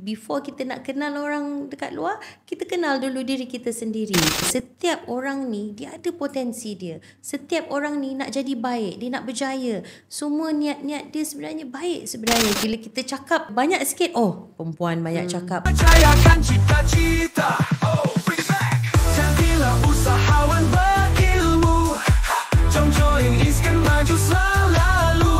before kita nak kenal orang dekat luar, kita kenal dulu diri kita sendiri. Setiap orang ni dia ada potensi dia. Setiap orang ni nak jadi baik, dia nak berjaya. Semua niat-niat dia sebenarnya baik sebenarnya. Bila kita cakap banyak sikit, oh perempuan banyak cakap. Percayakan cita-cita, oh bring it back. Jadilah usahawan berilmu. Jom join Iskan maju selalu.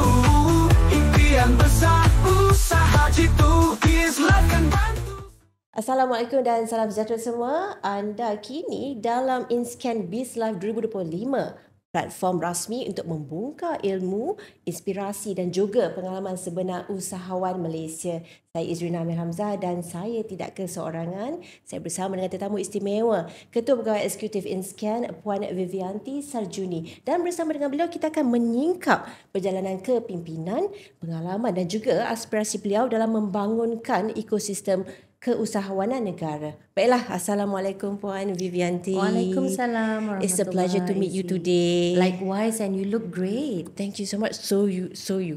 Impian besar, usaha jitu, Islam kan bantu. Assalamualaikum dan salam sejahtera semua. Anda kini dalam InScan BizLive 2025. Platform rasmi untuk membongkar ilmu, inspirasi dan juga pengalaman sebenar usahawan Malaysia. Saya Izrina Amir Hamzah dan saya tidak keseorangan. Saya bersama dengan tetamu istimewa, Ketua Pegawai Eksekutif InScan, Puan Vivianti Sarjuni. Dan bersama dengan beliau kita akan menyingkap perjalanan kepimpinan, pengalaman dan juga aspirasi beliau dalam membangunkan ekosistem keusahawanan negara. Baiklah, Assalamualaikum Puan Vivianti. Waalaikumsalam warahmatullahi. It's a pleasure to meet you today. Likewise, and you look great. Thank you so much. So you.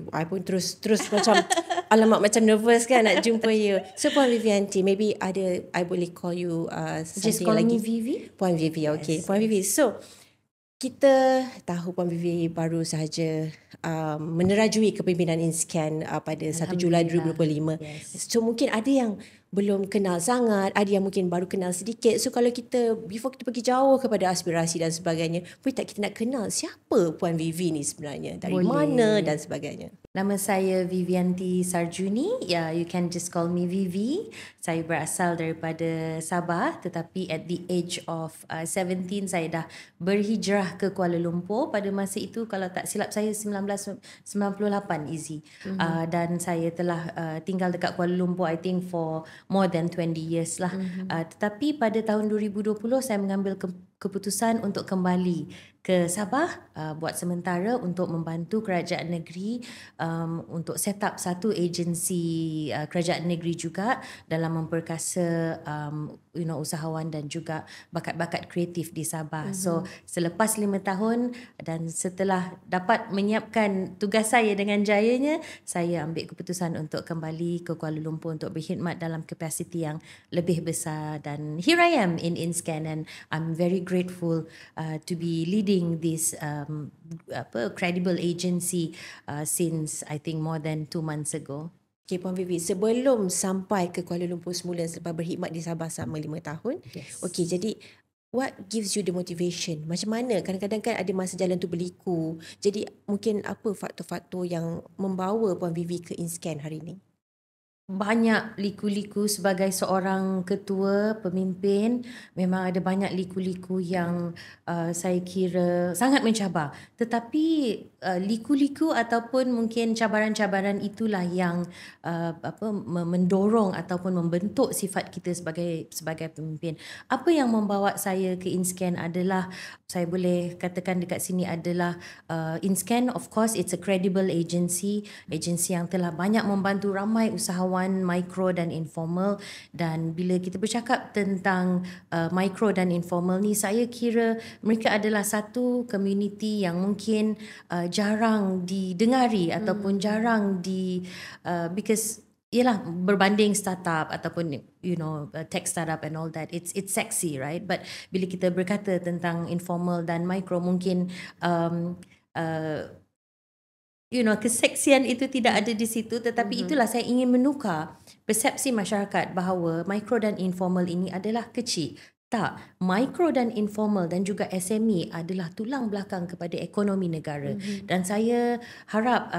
I pun terus macam alamak macam nervous kan nak jumpa you. So Puan Vivianti, maybe I boleh call you Just something call lagi. me Vivi. Puan Vivi, okay. Yes. Puan Vivi. So kita tahu Puan Vivi baru sahaja menerajui kepimpinan InScan pada 1 Julai 2025. Yes. So mungkin ada yang belum kenal sangat, ada yang mungkin baru kenal sedikit. So kalau before kita pergi jauh kepada aspirasi dan sebagainya, boleh tak kita nak kenal siapa Puan Vivi ni sebenarnya? Dari mana dan sebagainya? Nama saya Vivianti Sarjuni. You can just call me Vivi. Saya berasal daripada Sabah, tetapi at the age of 17 saya dah berhijrah ke Kuala Lumpur. Pada masa itu kalau tak silap saya 1998 Izzy. Dan saya telah tinggal dekat Kuala Lumpur I think for more than 20 years lah. Tetapi pada tahun 2020 saya mengambil keputusan untuk kembali ke Sabah buat sementara untuk membantu kerajaan negeri untuk set up satu agensi kerajaan negeri juga dalam memperkasa usahawan dan juga bakat-bakat kreatif di Sabah. So selepas 5 tahun dan setelah dapat menyiapkan tugas saya dengan jayanya, saya ambil keputusan untuk kembali ke Kuala Lumpur untuk berkhidmat dalam kapasiti yang lebih besar, dan here I am in InScan and I'm very grateful to be leading this credible agency since I think more than 2 months ago. Okay, Puan Vivi, sebelum sampai ke Kuala Lumpur semula selepas berkhidmat di Sabah selama 5 tahun. Yes. Okay, jadi what gives you the motivation? Macam mana? Kadang-kadang kan ada masa jalan tu berliku. Jadi mungkin apa faktor-faktor yang membawa Puan Vivi ke InScan hari ini? Banyak liku-liku sebagai seorang ketua pemimpin. Memang ada banyak liku-liku yang saya kira sangat mencabar. Tetapi liku-liku ataupun mungkin cabaran-cabaran itulah yang mendorong ataupun membentuk sifat kita sebagai pemimpin. Apa yang membawa saya ke InScan adalah, saya boleh katakan dekat sini adalah InScan, of course it's a credible agency yang telah banyak membantu ramai usahawan mikro dan informal. Dan bila kita bercakap tentang mikro dan informal ni, saya kira mereka adalah satu community yang mungkin jarang didengari ataupun jarang because ialah berbanding startup ataupun tech startup and all that, it's sexy, right? But bila kita berkata tentang informal dan micro, mungkin keseksian itu tidak ada di situ. Tetapi itulah saya ingin menukar persepsi masyarakat bahawa mikro dan informal ini adalah kecil. Tak, mikro dan informal dan juga SME adalah tulang belakang kepada ekonomi negara. Dan saya harap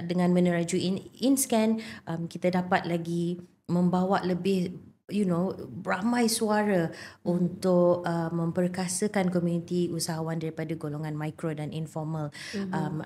dengan menerajui InScan, kita dapat lagi membawa lebih ramai suara untuk memperkasakan komuniti usahawan daripada golongan mikro dan informal.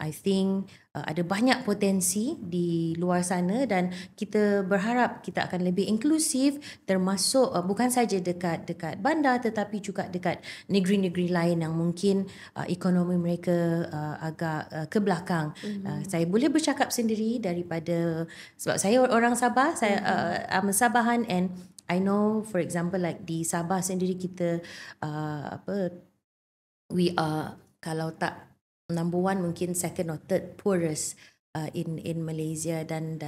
I think ada banyak potensi di luar sana dan kita berharap kita akan lebih inklusif, termasuk bukan saja dekat bandar tetapi juga dekat negeri-negeri lain yang mungkin ekonomi mereka agak ke belakang. Saya boleh bercakap sendiri daripada sebab saya orang Sabah, saya I'm a Sabahan, and I know, for example, like di Sabah sendiri kita we are, kalau tak number one, mungkin second or third poorest in Malaysia, dan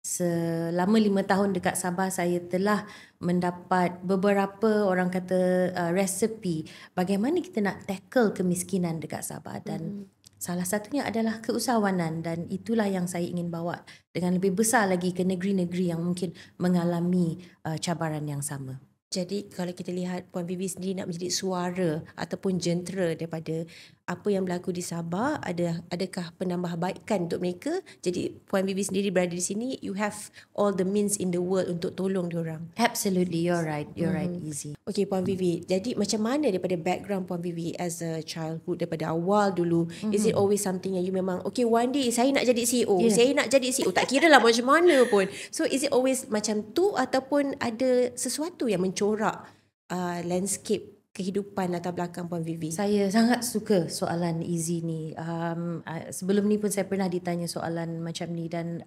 selama 5 tahun dekat Sabah, saya telah mendapat beberapa orang kata resepi bagaimana kita nak tackle kemiskinan dekat Sabah, dan salah satunya adalah keusahawanan, dan itulah yang saya ingin bawa dengan lebih besar lagi ke negeri-negeri yang mungkin mengalami cabaran yang sama. Jadi kalau kita lihat Puan Vivi sendiri nak menjadi suara ataupun jentera daripada apa yang berlaku di Sabah, adakah penambahbaikan untuk mereka? Jadi Puan Vivi sendiri berada di sini, you have all the means in the world untuk tolong diorang. Absolutely, you're right, Easy. Okay Puan Vivi, jadi macam mana daripada background Puan Vivi as a childhood, daripada awal dulu, is it always something yang you memang, okay one day saya nak jadi CEO, saya nak jadi CEO, tak kira lah macam mana pun. So is it always macam tu ataupun ada sesuatu yang mencorak landscape kehidupan latar belakang Puan Vivi? Saya sangat suka soalan Easy ni. Sebelum ni pun saya pernah ditanya soalan macam ni, dan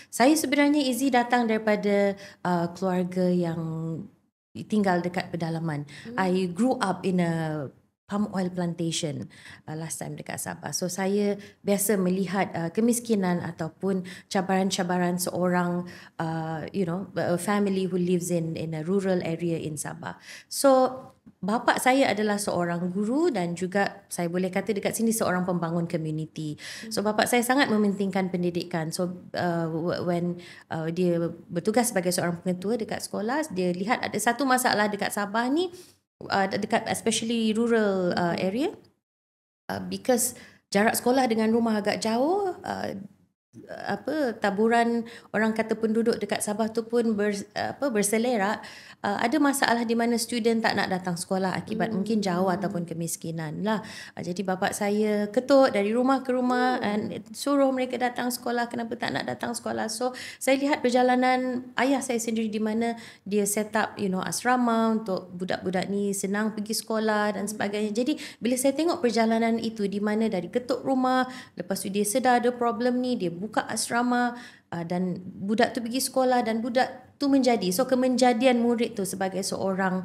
saya sebenarnya Easy datang daripada keluarga yang tinggal dekat pedalaman. I grew up in a palm oil plantation last time dekat Sabah. So saya biasa melihat kemiskinan ataupun cabaran-cabaran seorang a family who lives in a rural area in Sabah. So bapa saya adalah seorang guru dan juga saya boleh kata dekat sini seorang pembangun community. So bapa saya sangat mementingkan pendidikan. So when dia bertugas sebagai seorang pengetua dekat sekolah, dia lihat ada satu masalah dekat Sabah ni, dekat especially rural area, because jarak sekolah dengan rumah agak jauh, taburan orang kata penduduk dekat Sabah tu pun berselerak. Ada masalah di mana student tak nak datang sekolah akibat mungkin jauh ataupun kemiskinan lah. Jadi bapa saya ketuk dari rumah ke rumah and suruh mereka datang sekolah, kenapa tak nak datang sekolah. So saya lihat perjalanan ayah saya sendiri di mana dia set up asrama untuk budak-budak ni senang pergi sekolah dan sebagainya. Jadi bila saya tengok perjalanan itu di mana dari ketuk rumah, lepas tu dia sedar ada problem ni, dia buka asrama, dan budak tu pergi sekolah dan budak tu menjadi. So kemenjadian murid tu sebagai seorang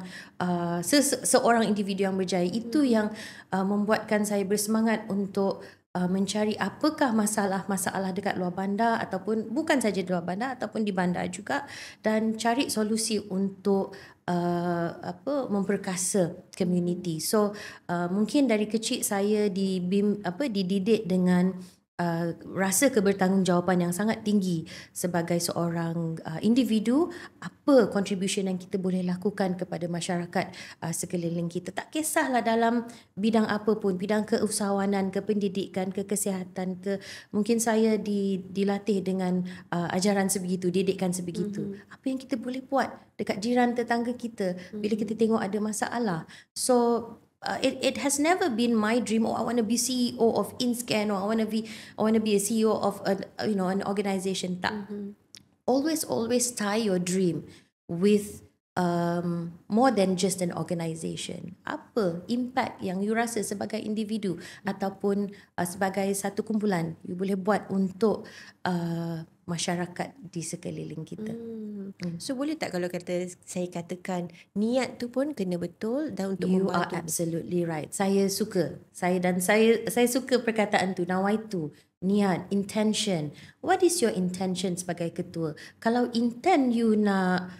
seorang individu yang berjaya, itu yang membuatkan saya bersemangat untuk mencari apakah masalah-masalah dekat luar bandar ataupun bukan saja di luar bandar ataupun di bandar juga, dan cari solusi untuk memperkasa community. So mungkin dari kecil saya dididik dengan rasa kebertanggungjawaban yang sangat tinggi sebagai seorang individu. Apa contribution yang kita boleh lakukan kepada masyarakat sekeliling kita, tak kisahlah dalam bidang apa pun, bidang keusahawanan, ke pendidikan, ke kesihatan, ke mungkin saya dilatih dengan ajaran sebegitu, didikan sebegitu. Apa yang kita boleh buat dekat jiran tetangga kita bila kita tengok ada masalah. So it has never been my dream, I want to be CEO of InScan, or I want to be a CEO of an organization. Tak. Always tie your dream with more than just an organization. Apa impact yang you rasa sebagai individu ataupun sebagai satu kumpulan you boleh buat untuk masyarakat di sekeliling kita. So boleh tak kalau saya katakan niat tu pun kena betul dan untuk You membantu? are absolutely right. Saya suka. Saya suka perkataan tu, nawaitu, niat, intention. What is your intention sebagai ketua? Kalau intent you nak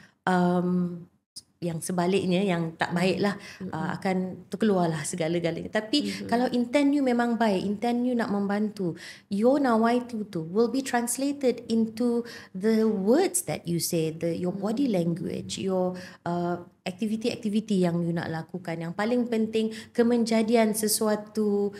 yang sebaliknya, yang tak baik lah, akan terkeluarlah segala-galanya. Tapi kalau intent you memang baik, intent you nak membantu, your nawaitu tu will be translated into the words that you say, your body language, your aktiviti-aktiviti yang you nak lakukan. Yang paling penting, kemenjadian sesuatu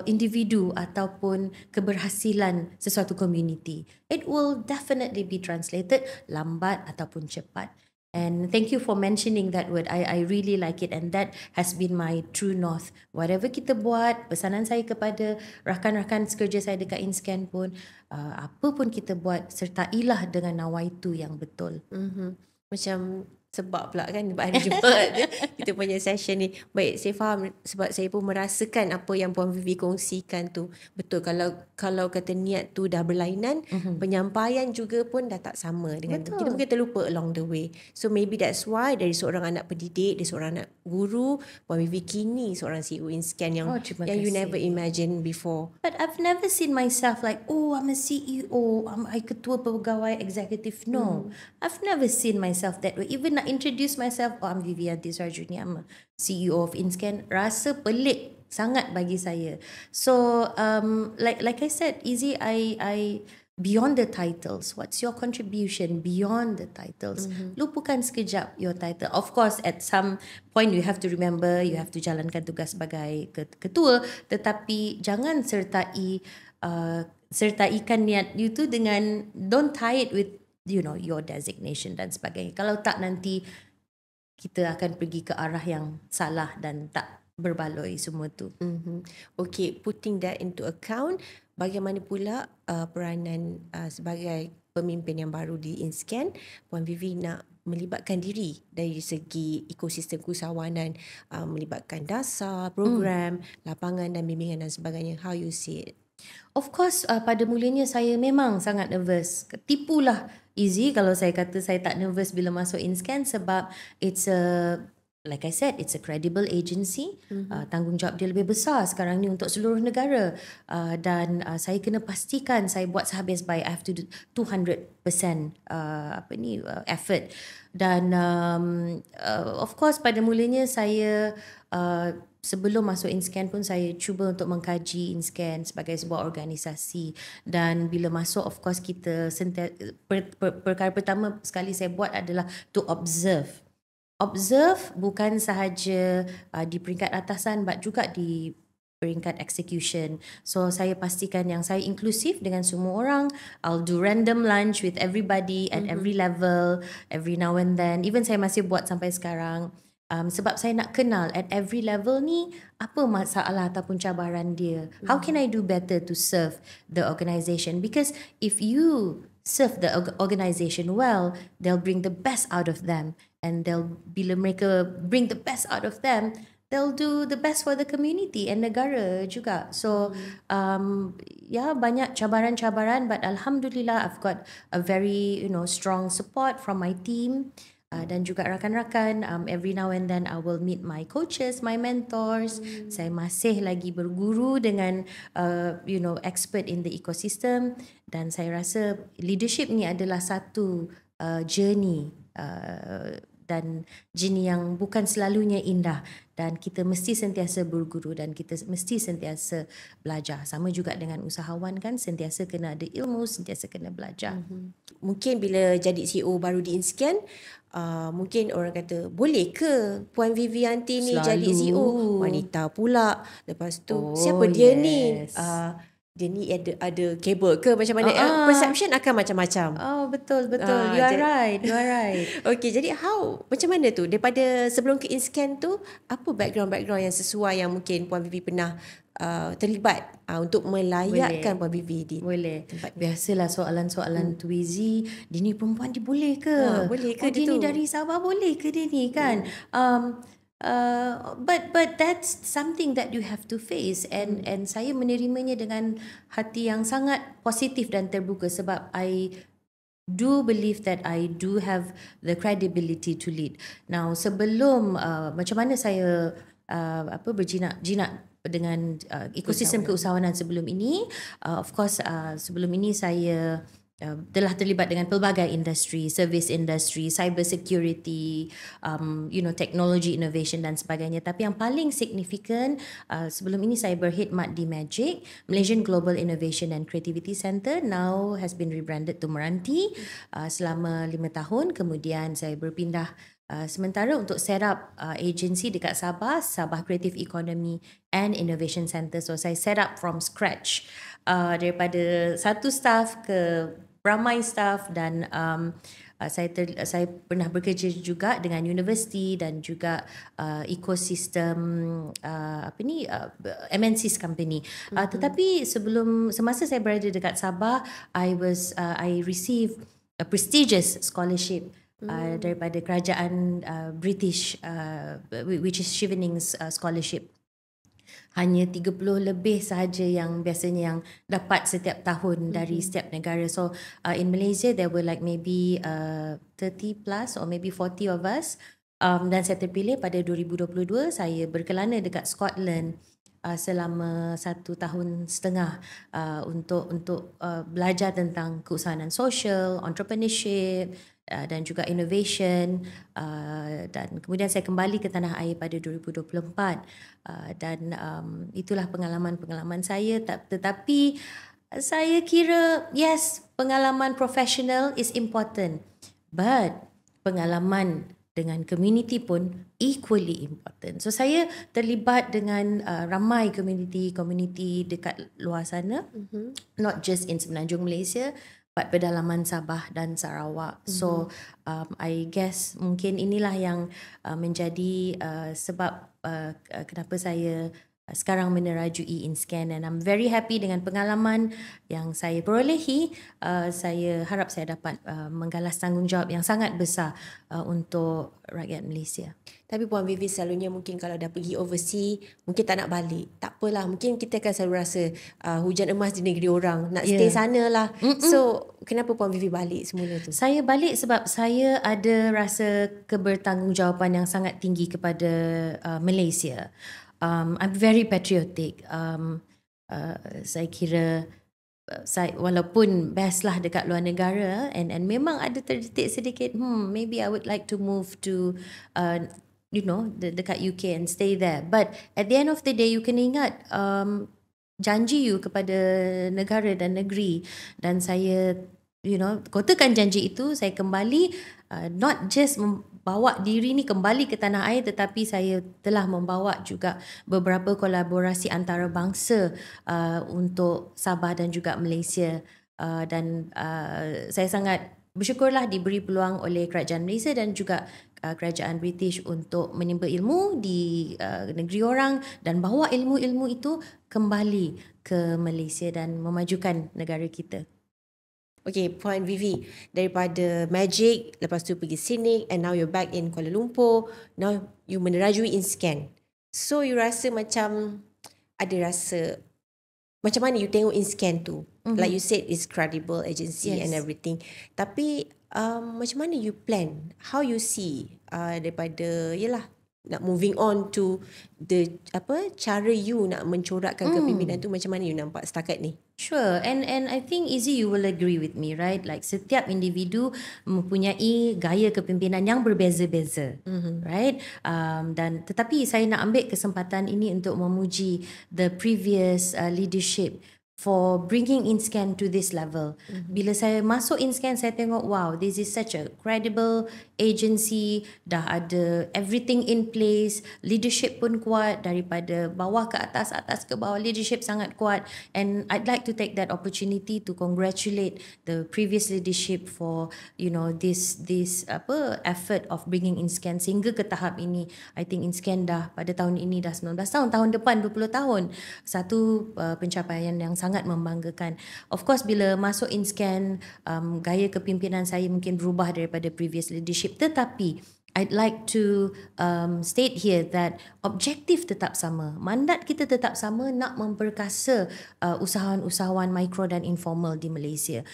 individu ataupun keberhasilan sesuatu community. It will definitely be translated lambat ataupun cepat. And thank you for mentioning that word. I really like it, and that has been my true north. Whatever kita buat, pesanan saya kepada rakan-rakan sekerja saya dekat InScan pun, apa pun kita buat, sertailah dengan nawaitu yang betul. Macam sebab pula kan baru jumpa kita punya session ni. Baik, saya faham sebab saya pun merasakan apa yang Puan Vivi kongsikan tu. Betul, kalau kata niat tu dah berlainan, penyampaian juga pun dah tak sama dengan tu. Kita mungkin terlupa along the way. So maybe that's why dari seorang anak pendidik, dari seorang anak guru, Puan Vivi kini seorang CEO InScan yang you never imagine before. But I've never seen myself like, oh, I'm a CEO, I ketua pegawai eksekutif. No, I've never seen myself that way. Even nak introduce myself, oh, I'm Vivianti Sarjuni, I'm a CEO of InScan, rasa pelik sangat bagi saya. So like I said, Izzy, I beyond the titles, what's your contribution beyond the titles? Lupakan sekejap your title. Of course, at some point you have to remember, you have to jalankan tugas sebagai ketua, tetapi jangan sertaikan niat you tu dengan, don't tie it with your designation dan sebagainya. Kalau tak, nanti kita akan pergi ke arah yang salah dan tak berbaloi semua tu. Okay, putting that into account, bagaimana pula peranan sebagai pemimpin yang baru di InScan, Puan Vivi nak melibatkan diri dari segi ekosistem keusahawanan, melibatkan dasar, program, lapangan dan bimbingan dan sebagainya. How you see it? Of course, pada mulanya saya memang sangat nervous. Tipulah Izzy kalau saya kata saya tak nervous bila masuk InScan, sebab like I said, it's a credible agency. Tanggungjawab dia lebih besar sekarang ni untuk seluruh negara. Dan saya kena pastikan saya buat sehabis baik. I have to do 200% effort. Dan of course pada mulanya saya sebelum masuk InScan pun saya cuba untuk mengkaji InScan sebagai sebuah organisasi. Dan bila masuk, of course kita perkara pertama sekali saya buat adalah to observe. Observe bukan sahaja di peringkat atasan, but juga di peringkat execution. So saya pastikan yang saya inklusif dengan semua orang. I'll do random lunch with everybody at every level, every now and then. Even saya masih buat sampai sekarang. Sebab saya nak kenal at every level ni apa masalah ataupun cabaran dia. How can I do better to serve the organisation? Because if you serve the organisation well, they'll bring the best out of them. And bila mereka bring the best out of them, they'll do the best for the community and negara juga. So banyak cabaran-cabaran, but alhamdulillah I've got a very strong support from my team. Dan juga rakan-rakan. Every now and then I will meet my coaches, my mentors. Saya masih lagi berguru dengan expert in the ecosystem. Dan saya rasa leadership ni adalah satu journey, dan journey yang bukan selalunya indah. Dan kita mesti sentiasa berguru dan kita mesti sentiasa belajar. Sama juga dengan usahawan kan, sentiasa kena ada ilmu, sentiasa kena belajar. Mungkin bila jadi CEO baru di InScan, mungkin orang kata, boleh ke Puan Vivianti ni jadi CEO? Wanita pula. Lepas tu, siapa dia ni? Dia ni ada kabel ke macam mana? Perception akan macam-macam. Betul. You are right. Okay, jadi macam mana tu? Daripada sebelum ke InScan tu, apa background yang sesuai yang mungkin Puan Vivi pernah terlibat untuk melayakkan Puan Vivi di tempat ni? Biasalah soalan-soalan tu, Izzy. Dia ni perempuan, dia boleh ke? Boleh ke dia ni dari Sabah, boleh ke dia ni kan? But that's something that you have to face, and saya menerimanya dengan hati yang sangat positif dan terbuka, sebab I do believe that I do have the credibility to lead. Now sebelum macam mana saya berjinak dengan ekosistem keusahawanan sebelum ini, of course sebelum ini saya telah terlibat dengan pelbagai industri, service industry, cyber security, technology innovation dan sebagainya. Tapi yang paling signifikan, sebelum ini saya berkhidmat di Magic, Malaysian Global Innovation and Creativity Centre, now has been rebranded to Meranti selama 5 tahun. Kemudian saya berpindah sementara untuk set up agency dekat Sabah Creative Economy and Innovation Centre. So saya set up from scratch, daripada satu staff ke ramai staff, dan saya pernah bekerja juga dengan universiti dan juga ekosistem MNCs company. Tetapi semasa saya berada dekat Sabah, I received a prestigious scholarship daripada kerajaan British, which is Chevenings Scholarship. Hanya 30 lebih sahaja yang biasanya yang dapat setiap tahun dari setiap negara. So in Malaysia there were like maybe 30 plus or maybe 40 of us. Dan saya terpilih pada 2022. Saya berkelana dekat Scotland selama 1 tahun setengah untuk belajar tentang keusahawan sosial, entrepreneurship dan juga innovation, dan kemudian saya kembali ke tanah air pada 2024, dan itulah pengalaman-pengalaman saya. Tetapi saya kira yes, pengalaman profesional is important, but pengalaman dengan community pun equally important. So saya terlibat dengan ramai community dekat luar sana, not just in Semenanjung Malaysia, but pedalaman Sabah dan Sarawak. So I guess mungkin inilah yang menjadi sebab kenapa saya sekarang menerajui InScan, and I'm very happy dengan pengalaman yang saya perolehi. Saya harap saya dapat menggalas tanggungjawab yang sangat besar untuk rakyat Malaysia. Tapi Puan Vivi selalunya mungkin kalau dah pergi overseas, mungkin tak nak balik. Tak apalah, mungkin kita akan selalu rasa hujan emas di negeri orang, nak stay sana lah. So, kenapa Puan Vivi balik semula tu? Saya balik sebab saya ada rasa kebertanggungjawatan yang sangat tinggi kepada Malaysia. I'm very patriotic. Saya kira walaupun best lah dekat luar negara, and memang ada terdetik sedikit, maybe I would like to move to dekat UK and stay there. But at the end of the day, you kena ingat janji you kepada negara dan negeri, dan saya kotakan janji itu. Saya kembali, not just bawa diri ni kembali ke tanah air, tetapi saya telah membawa juga beberapa kolaborasi antarabangsa untuk Sabah dan juga Malaysia, dan saya sangat bersyukurlah diberi peluang oleh kerajaan Malaysia dan juga kerajaan British untuk menimba ilmu di negeri orang dan bawa ilmu-ilmu itu kembali ke Malaysia dan memajukan negara kita. Okay, Puan Vivi, daripada Magic, lepas tu pergi Cynic, and now you're back in Kuala Lumpur. Now you menerajui InScan. So you rasa macam, ada rasa, macam mana you tengok InScan tu? Like you said, it's credible agency and everything. Tapi macam mana you plan? How you see daripada, nak moving on to the cara you nak mencorakkan kepimpinan tu, macam mana you nampak setakat ni? Sure, and I think Izzy, you will agree with me, right? Like setiap individu mempunyai gaya kepimpinan yang berbeza-beza, right? Dan tetapi saya nak ambil kesempatan ini untuk memuji the previous leadership for bringing InScan to this level. Bila saya masuk InScan, saya tengok, wow, this is such a credible agency, dah ada everything in place, leadership pun kuat, daripada bawah ke atas, atas ke bawah, leadership sangat kuat. And I'd like to take that opportunity to congratulate the previous leadership for this effort of bringing InScan sehingga ke tahap ini. I think InScan dah pada tahun ini dah 19 tahun, tahun depan 20 tahun. Satu pencapaian yang sangat membanggakan. Of course, bila masuk InScan, gaya kepimpinan saya mungkin berubah daripada previous leadership, tetapi I'd like to state here that objektif tetap sama. Mandat kita tetap sama, nak memperkasa usahawan-usahawan mikro dan informal di Malaysia.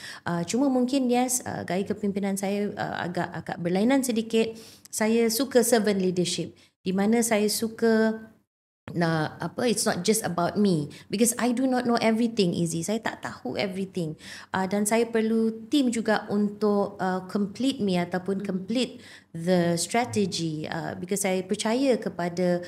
Cuma mungkin yes, gaya kepimpinan saya agak berlainan sedikit. Saya suka servant leadership, di mana saya suka it's not just about me, because I do not know everything, Izzy. Saya tak tahu everything, dan saya perlu team juga untuk complete me ataupun complete the strategy, because saya percaya kepada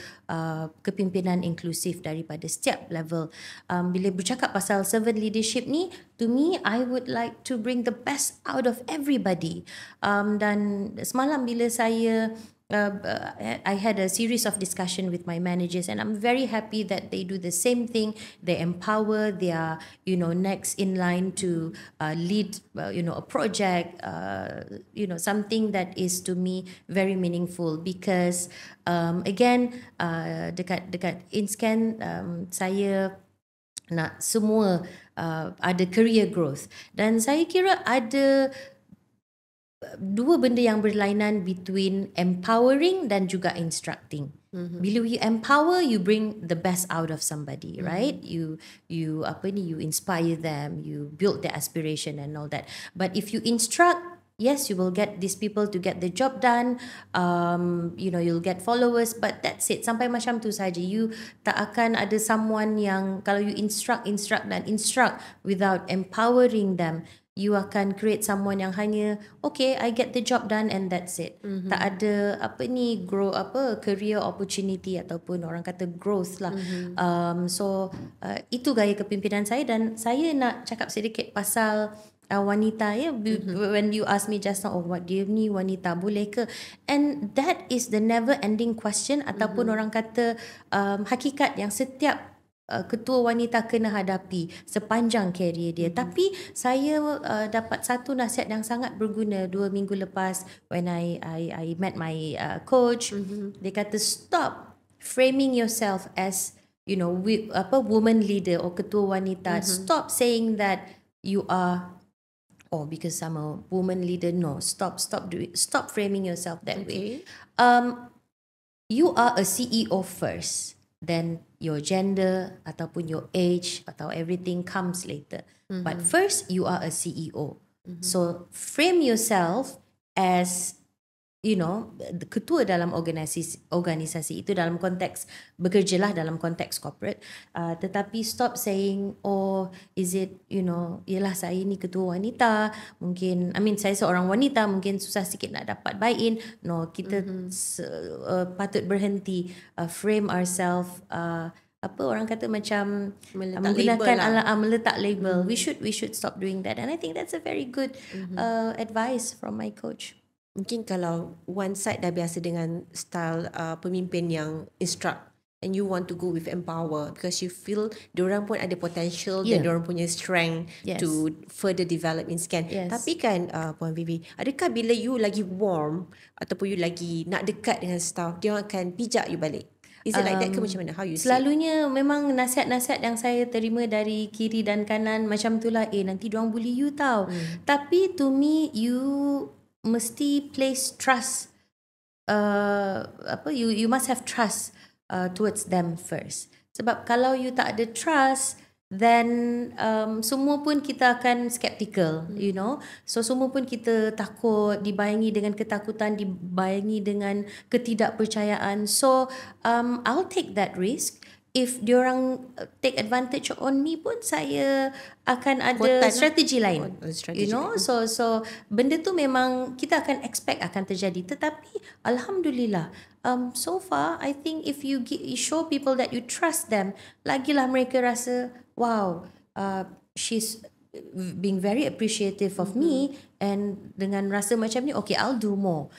kepimpinan inklusif daripada setiap level. Bila bercakap pasal servant leadership ni, to me, I would like to bring the best out of everybody. Dan semalam bila saya I had a series of discussion with my managers, and I'm very happy that they do the same thing. They empower their, next in line to lead, a project, something that is to me very meaningful, because again, dekat InScan, saya nak semua ada career growth, dan saya kira ada dua benda yang berlainan between empowering dan juga instructing. Bila you empower, you bring the best out of somebody, right? You inspire them, you build their aspiration and all that. But if you instruct, yes, you will get these people to get the job done. You'll get followers, but that's it. Sampai macam tu saja. You tak akan ada someone yang kalau you instruct without empowering them, you akan create someone yang hanya okay, I get the job done and that's it. Tak ada career opportunity ataupun orang kata growth lah. Itu gaya kepimpinan saya, dan saya nak cakap sedikit pasal wanita ya. When you ask me just now, what do you ni wanita boleh ke? And that is the never ending question ataupun orang kata hakikat yang setiap ketua wanita kena hadapi sepanjang karier dia. Tapi saya dapat satu nasihat yang sangat berguna 2 minggu lepas when I met my coach. Dia kata stop framing yourself as woman leader or ketua wanita. Stop saying that you are because I'm a woman leader. No, stop framing yourself that way. You are a CEO first, then your gender ataupun your age atau everything comes later. But first you are a CEO. So frame yourself as ketua dalam organisasi itu dalam konteks bekerjalah dalam konteks corporate, tetapi stop saying is it yelah saya ni ketua wanita, mungkin saya seorang wanita, mungkin susah sikit nak dapat buy-in. No, kita patut berhenti frame ourselves orang kata macam menggunakan meletak label. We should stop doing that, and I think that's a very good advice from my coach. Mungkin kalau one side dah biasa dengan style pemimpin yang instruct, and you want to go with empower because you feel diorang pun ada potential dan diorang punya strength to further develop in scan. Tapi kan Puan Vivi, adakah bila you lagi warm ataupun you lagi nak dekat dengan staff, dia akan pijak you balik? Is it like that ke macam mana? How you see? Selalunya memang nasihat-nasihat yang saya terima dari kiri dan kanan macam itulah, nanti diorang bully you tau. Tapi to me, you mesti place trust. You must have trust towards them first. Sebab kalau you tak ada trust, then semua pun kita akan skeptical, so semua pun kita takut, dibayangi dengan ketakutan, dibayangi dengan ketidakpercayaan. So I'll take that risk. If diorang take advantage on me pun, saya akan ada strategi lain. So benda tu memang kita akan expect akan terjadi. Tetapi alhamdulillah, so far I think if you show people that you trust them, lagilah mereka rasa wow, she's being very appreciative of me, and dengan rasa macam ni, okay, I'll do more.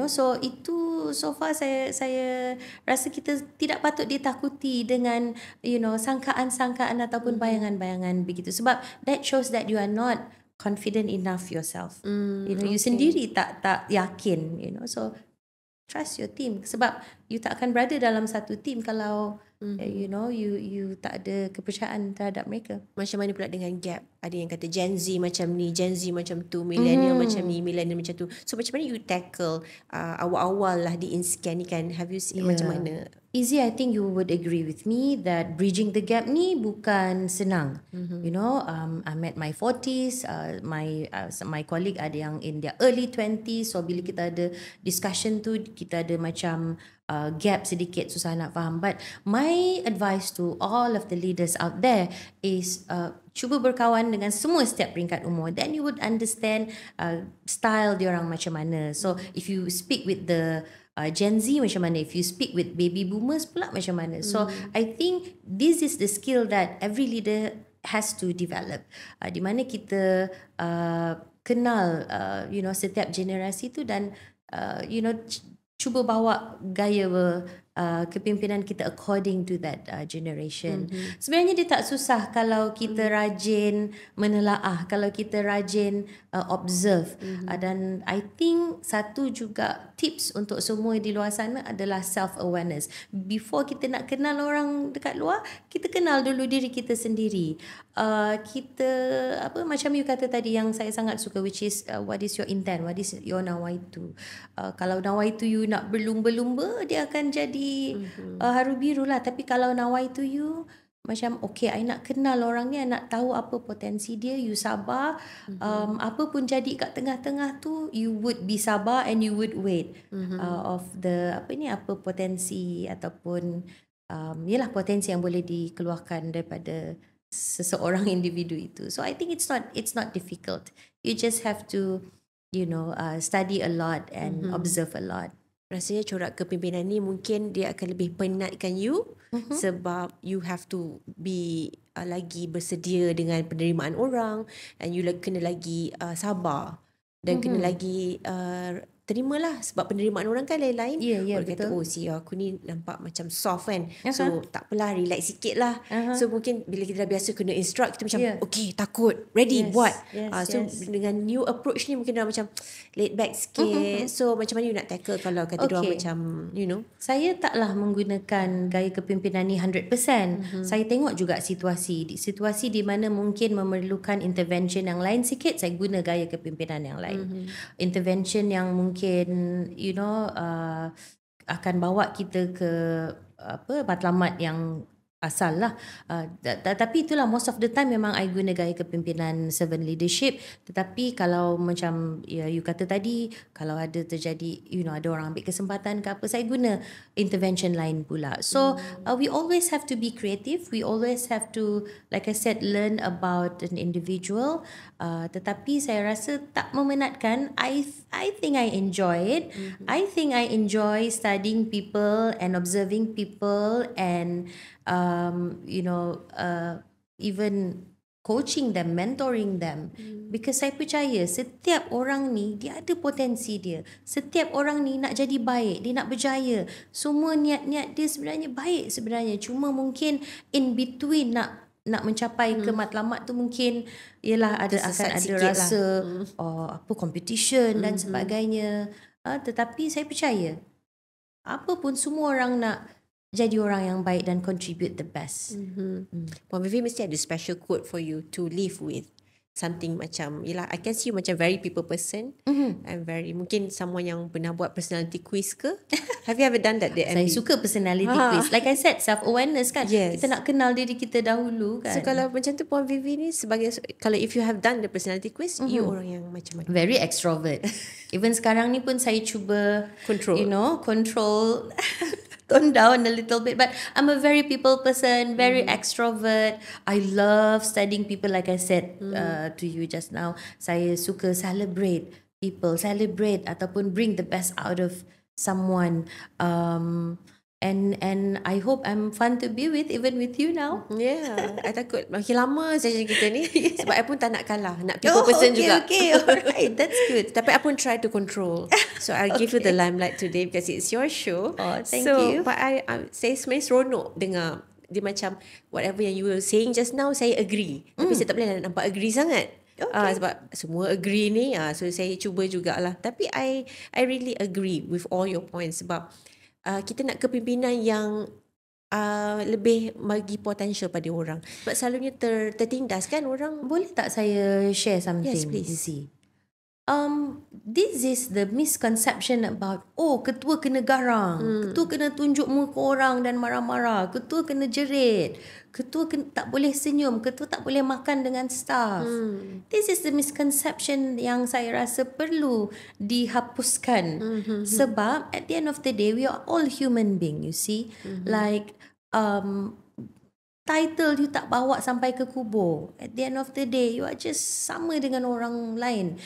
So itu so far saya rasa kita tidak patut ditakuti dengan sangkaan-sangkaan ataupun bayangan-bayangan begitu, sebab that shows that you are not confident enough yourself. You sendiri tak yakin, so trust your team, sebab you tak akan berada dalam satu team kalau you tak ada kepercayaan terhadap mereka. Macam mana pula dengan gap? Ada yang kata Gen Z macam ni, Gen Z macam tu, millennial macam ni, millennial macam tu. So macam mana you tackle awal-awal lah di InScan ni kan? Have you seen macam mana? Easy, I think you would agree with me that bridging the gap ni bukan senang. I'm at my 40s, my colleague ada yang in their early 20s. So bila kita ada discussion tu, kita ada macam gap sedikit, susah nak faham. But my advice to all of the leaders out there is cuba berkawan dengan semua setiap peringkat umur, then you would understand style diorang macam mana. So if you speak with the Gen Z macam mana, if you speak with baby boomers pula macam mana. So I think this is the skill that every leader has to develop, di mana kita kenal setiap generasi tu, dan cuba bawa gaya kepimpinan kita according to that generation. Sebenarnya dia tak susah kalau kita rajin menelaah, kalau kita rajin observe. Dan I think satu juga tips untuk semua di luar sana adalah self-awareness. Before kita nak kenal orang dekat luar, kita kenal dulu diri kita sendiri. Kita macam you kata tadi yang saya sangat suka, which is what is your intent, what is your nawaitu. Kalau nawaitu you nak berlumba-lumba, dia akan jadi haru biru lah. Tapi kalau nawaitu you macam okay, I nak kenal orang ni, I nak tahu apa potensi dia, you sabar. Apa pun jadi kat tengah-tengah tu, you would be sabar and you would wait of the apa potensi ataupun yalah potensi yang boleh dikeluarkan daripada seseorang individu itu. So I think it's not difficult. You just have to study a lot and observe a lot. Rasanya corak kepimpinan ni mungkin dia akan lebih penatkan you sebab you have to be lagi bersedia dengan penerimaan orang, and you kena lagi sabar dan kena lagi terimalah, sebab penerimaan orang kan lain-lain. Ya, orang kata betul. aku ni nampak macam soft kan, so tak apalah, relax sikit lah. So mungkin bila kita dah biasa kena instruct, kita macam okay, takut, ready, buat. So dengan new approach ni mungkin dah macam laid back sikit. So macam mana you nak tackle kalau kata diorang macam Saya taklah menggunakan gaya kepimpinan ni 100%. Saya tengok juga situasi di mana mungkin memerlukan intervention yang lain sikit, saya guna gaya kepimpinan yang lain. Intervention yang mungkin akan bawa kita ke matlamat yang asal lah. Tapi itulah, most of the time memang I guna gaya kepimpinan servant leadership. Tetapi kalau macam you kata tadi, kalau ada terjadi ada orang ambil kesempatan ke apa, saya guna intervention lain pula. So we always have to be creative, we always have to, like I said, learn about an individual. Tetapi saya rasa tak memenatkan. I think I enjoy it. I think I enjoy studying people and observing people and even coaching them, mentoring them. Because saya percaya setiap orang ni dia ada potensi dia. Setiap orang ni nak jadi baik, dia nak berjaya. Semua niat-niat dia sebenarnya baik sebenarnya. Cuma mungkin in between nak mencapai ke matlamat tu mungkin ialah akan ada rasa competition dan sebagainya. Tetapi saya percaya apa pun semua orang nak jadi orang yang baik dan contribute the best. Puan Vivi mesti ada special quote for you to live with. Something macam, I can see you macam very people person. I'm very, mungkin someone yang pernah buat personality quiz ke? Have you ever done that? Saya suka personality quiz. Like I said, self-awareness kan. Kita nak kenal diri kita dahulu kan. So kalau macam tu Puan Vivi ni sebagai, kalau if you have done the personality quiz, you orang yang macam mana? Very extrovert. Even sekarang ni pun saya cuba control tone down a little bit, but I'm a very people person, very extrovert. I love studying people, like I said to you just now. Saya suka celebrate people, celebrate ataupun bring the best out of someone. And I hope I'm fun to be with, even with you now. I takut makin lama session kita ni sebab I pun tak nak kalah, nak people person juga. Okay, alright, that's good. Tapi I pun try to control. So I'll give you the limelight today because it's your show. Thank you. But saya sebenarnya seronok dengar dia macam whatever yang you were saying just now, saya agree. Tapi saya tak boleh nampak agree sangat. Sebab semua agree ni, so saya cuba jugalah. Tapi I really agree with all your points sebab kita nak kepimpinan yang lebih bagi potential pada orang. Sebab selalunya tertindas kan orang. Boleh tak saya share something? Yes, please. You see? This is the misconception about ketua kena garang, ketua kena tunjuk muka orang dan marah-marah, ketua kena jerit, ketua tak boleh senyum, ketua tak boleh makan dengan staff. This is the misconception yang saya rasa perlu dihapuskan. Sebab at the end of the day, we are all human being, you see. Like title you tak bawa sampai ke kubur. At the end of the day, you are just sama dengan orang lain.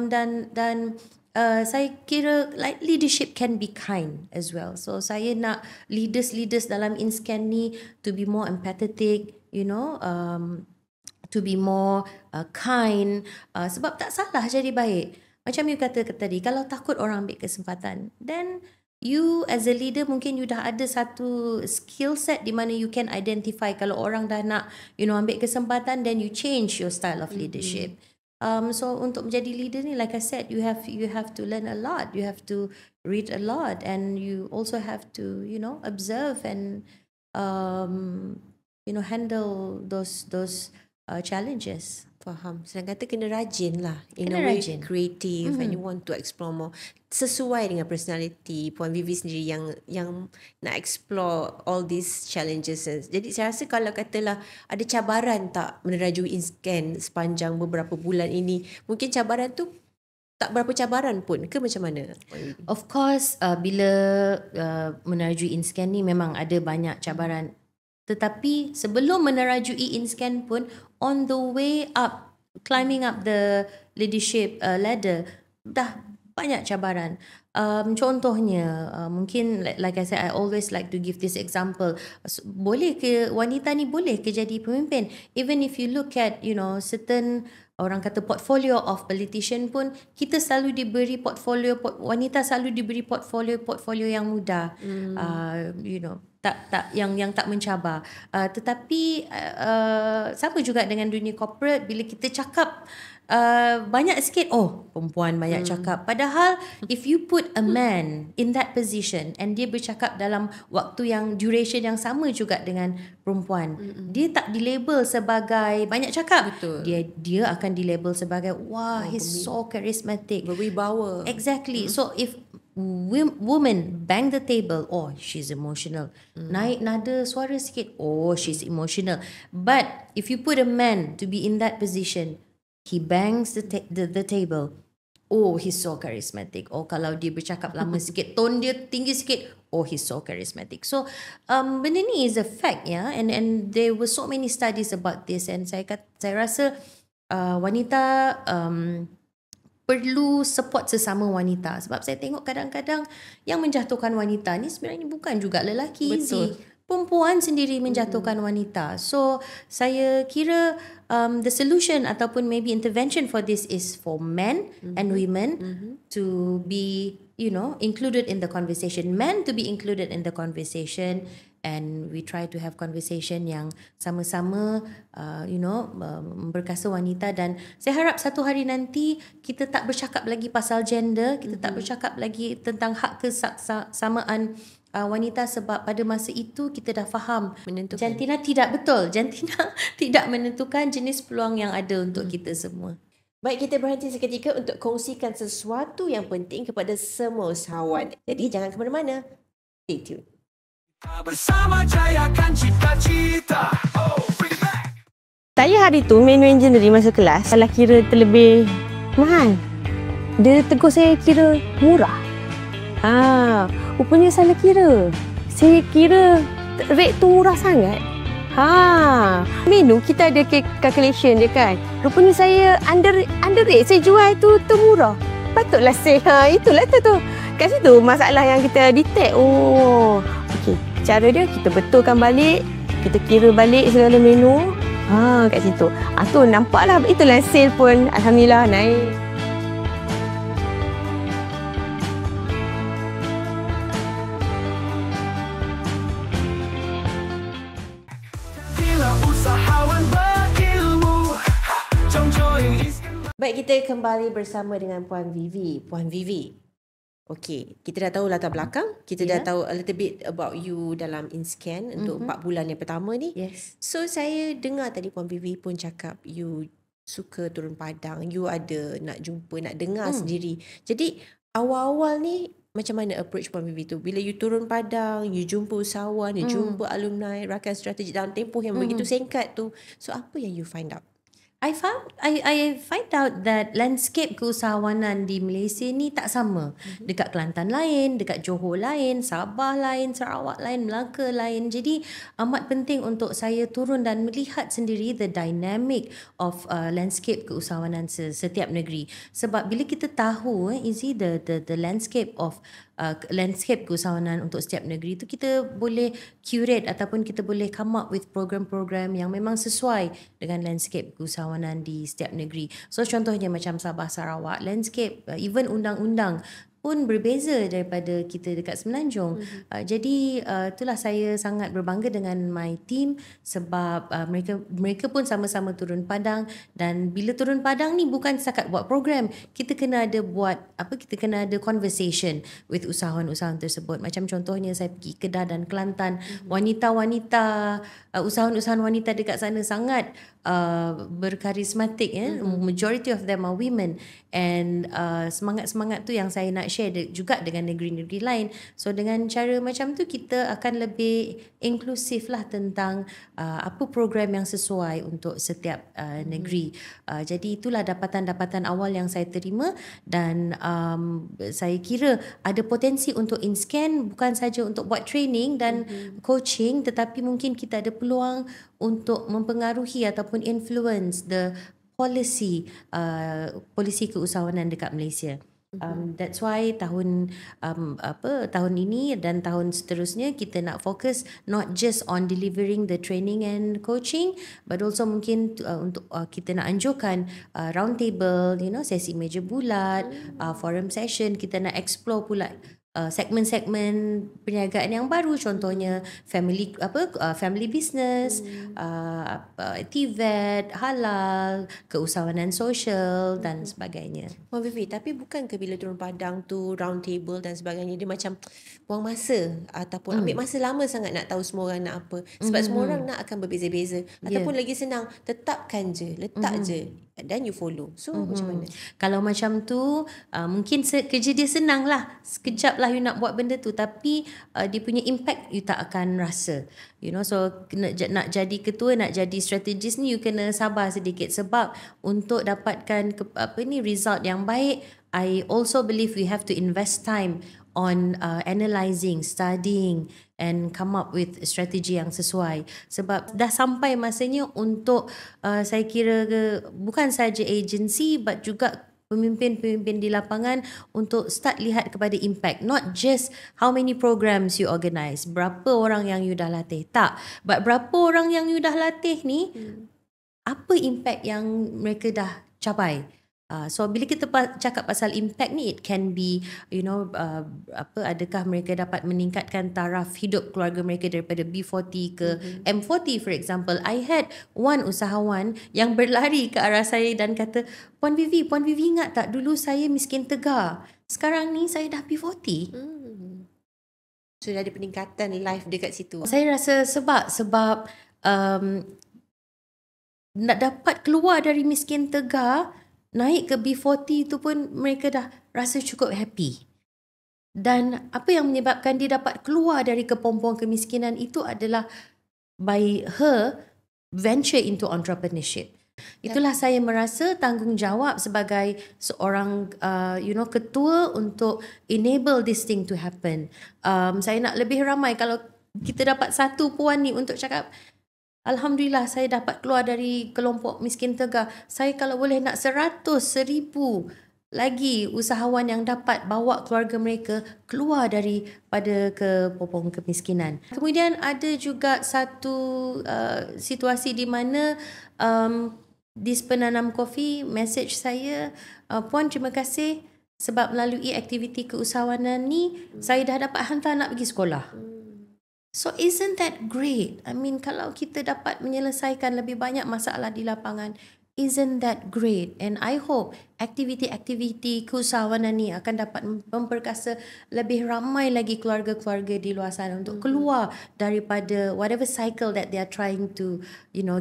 Dan saya kira like leadership can be kind as well. So saya nak leaders dalam InScan ni to be more empathetic, to be more kind. Sebab tak salah jadi baik. Macam you kata tadi, kalau takut orang ambil kesempatan, then you as a leader mungkin you dah ada satu skill set di mana you can identify kalau orang dah nak ambil kesempatan, then you change your style of leadership. So untuk menjadi leader ni, like I said, you have to learn a lot, you have to read a lot, and you also have to observe and handle those challenges. Faham. Senang kata kena rajin lah. In Kena a way rajin. creative and you want to explore more. Sesuai dengan personality Puan Vivi sendiri yang nak explore all these challenges. Jadi saya rasa kalau katalah ada cabaran tak menerajui InScan sepanjang beberapa bulan ini, mungkin cabaran tu tak berapa cabaran pun ke macam mana? Of course, bila menerajui InScan ni memang ada banyak cabaran. Tetapi sebelum menerajui InScan pun, on the way up, climbing up the leadership ladder, dah banyak cabaran. Contohnya, mungkin like I said, I always like to give this example. Boleh ke wanita ni boleh ke jadi pemimpin? Even if you look at certain orang kata portfolio of politician pun, kita selalu diberi portfolio, wanita selalu diberi portfolio yang mudah. Tak yang tak mencabar. Tetapi sama juga dengan dunia corporate, bila kita cakap banyak sikit, perempuan banyak cakap. Padahal if you put a man in that position and dia bercakap dalam waktu yang duration yang sama juga dengan perempuan, dia tak dilabel sebagai banyak cakap. Betul. Dia akan dilabel sebagai he's so charismatic, berwibawa. Exactly. So if woman bang the table, she's emotional. Naik nada suara sikit, she's emotional. But if you put a man to be in that position, he bangs the table, he's so charismatic. Kalau dia bercakap lama sikit, tone dia tinggi sikit, he's so charismatic. So benda ni is a fact, ya. And there were so many studies about this, and saya rasa wanita perlu support sesama wanita. Sebab saya tengok kadang-kadang yang menjatuhkan wanita ni sebenarnya bukan juga lelaki. Betul. Perempuan sendiri menjatuhkan wanita. So saya kira the solution ataupun maybe intervention for this is for men and women to be included in the conversation. Men to be included in the conversation, and we try to have conversation yang sama-sama memperkasa wanita. Dan saya harap satu hari nanti kita tak bercakap lagi pasal gender, kita tak bercakap lagi tentang hak kesamaan wanita, sebab pada masa itu kita dah faham Menentukan. jantina tidak menentukan jenis peluang yang ada untuk kita semua. Baik, kita berhenti seketika untuk kongsikan sesuatu yang penting kepada semua usahawan. Jadi jangan ke mana-mana. Stay tuned. Bersama jayakan cita-cita. Bring it back. Saya hari tu menu engineering masa kelas salah kira terlebih mahal. Dia tegur saya kira murah. Rupanya salah kira. Saya kira rate tu murah sangat. Menu kita ada calculation dia kan. Rupanya saya under rate, saya jual tu termurah. Patutlah saya, itulah tu. Kat situ masalah yang kita detect. Okey, cara dia kita betulkan balik, kita kira balik segala menu. Kat situ. Tu nampaklah, itulah sale pun alhamdulillah naik. Bila usahawan berilmu, jom-join InScan. Baik, kita kembali bersama dengan Puan Vivi. Puan Vivi, okey, kita dah tahu latar belakang, kita dah tahu a little bit about you dalam InScan untuk 4 bulan yang pertama ni. Yes. So saya dengar tadi Puan Vivi pun cakap you suka turun padang, you ada nak jumpa, nak dengar sendiri. Jadi awal-awal ni macam mana approach Puan Vivi tu? Bila you turun padang, you jumpa usahawan, you jumpa alumni, rakan strategi dalam tempoh yang begitu singkat tu. So apa yang you find out? I find out that landscape keusahawanan di Malaysia ni tak sama. Dekat Kelantan lain, dekat Johor lain, Sabah lain, Sarawak lain, Melaka lain. Jadi amat penting untuk saya turun dan melihat sendiri the dynamic of landscape keusahawanan setiap negeri. Sebab bila kita tahu the landscape of landscape keusahawanan untuk setiap negeri tu, kita boleh curate ataupun kita boleh come up with program-program yang memang sesuai dengan landscape keusahawanan di setiap negeri. So contohnya macam Sabah Sarawak, landscape even undang-undang pun berbeza daripada kita dekat Semenanjung. Jadi itulah saya sangat berbangga dengan my team sebab mereka pun sama-sama turun padang, dan bila turun padang ni bukan setakat buat program, kita kena ada kita kena ada conversation with usahawan-usahawan tersebut. Macam contohnya saya pergi Kedah dan Kelantan, wanita-wanita usahawan-usahawan wanita dekat sana sangat berkarismatik majority of them are women, and semangat-semangat tu yang saya nak share juga dengan negeri-negeri lain. So dengan cara macam tu kita akan lebih inklusif lah tentang apa program yang sesuai untuk setiap negeri. Jadi itulah dapatan-dapatan awal yang saya terima, dan saya kira ada potensi untuk InScan bukan saja untuk buat training dan coaching, tetapi mungkin kita ada peluang untuk mempengaruhi ataupun influence the polisi keusahawanan dekat Malaysia. That's why tahun ini dan tahun seterusnya kita nak fokus not just on delivering the training and coaching, but also mungkin untuk kita nak anjurkan round table, sesi meja bulat, forum session. Kita nak explore pula segmen-segmen perniagaan yang baru, contohnya family business, TVET, halal, keusahawanan sosial dan sebagainya. Puan Vivi, tapi bukan ke bila turun padang tu round table dan sebagainya dia macam buang masa ataupun ambil masa lama sangat nak tahu semua orang nak apa, sebab semua orang nak akan berbeza-beza, ataupun lagi senang tetapkan je, letak je dan you follow. So macam mana? Kalau macam tu mungkin kerja dia senang lah, sekejap lah you nak buat benda tu, tapi dia punya impact you tak akan rasa. So nak jadi ketua, nak jadi strategist ni you kena sabar sedikit, sebab untuk dapatkan result yang baik, I also believe we have to invest time on analysing, studying and come up with strategi yang sesuai. Sebab dah sampai masanya untuk saya kira bukan saja agency but juga pemimpin-pemimpin di lapangan untuk start lihat kepada impact, not just how many programs you organize, berapa orang yang you dah latih, tak, but berapa orang yang you dah latih ni apa impact yang mereka dah capai. So bila kita cakap pasal impact ni, it can be adakah mereka dapat meningkatkan taraf hidup keluarga mereka daripada B40 ke M40 for example. I had one usahawan yang berlari ke arah saya dan kata, Puan Vivi ingat tak dulu saya miskin tegar, sekarang ni saya dah B40. So ada peningkatan life dekat situ. Saya rasa sebab nak dapat keluar dari miskin tegar naik ke B40 tu pun mereka dah rasa cukup happy. Dan apa yang menyebabkan dia dapat keluar dari kepompong kemiskinan itu adalah by her venture into entrepreneurship. Itulah saya merasa tanggungjawab sebagai seorang ketua untuk enable this thing to happen. Saya nak lebih ramai. Kalau kita dapat satu puan ni untuk cakap, Alhamdulillah saya dapat keluar dari kelompok miskin tegar. Saya kalau boleh nak 100, 1000 lagi usahawan yang dapat bawa keluarga mereka keluar daripada kepompong kemiskinan. Kemudian ada juga satu situasi di mana di Penanam Kopi message saya, Puan terima kasih sebab melalui aktiviti keusahawanan ni saya dah dapat hantar anak pergi sekolah. So isn't that great? I mean, kalau kita dapat menyelesaikan lebih banyak masalah di lapangan, isn't that great? And I hope aktiviti-aktiviti keusahawanan ni akan dapat memperkasa lebih ramai lagi keluarga-keluarga di luar sana untuk keluar daripada whatever cycle that they are trying to,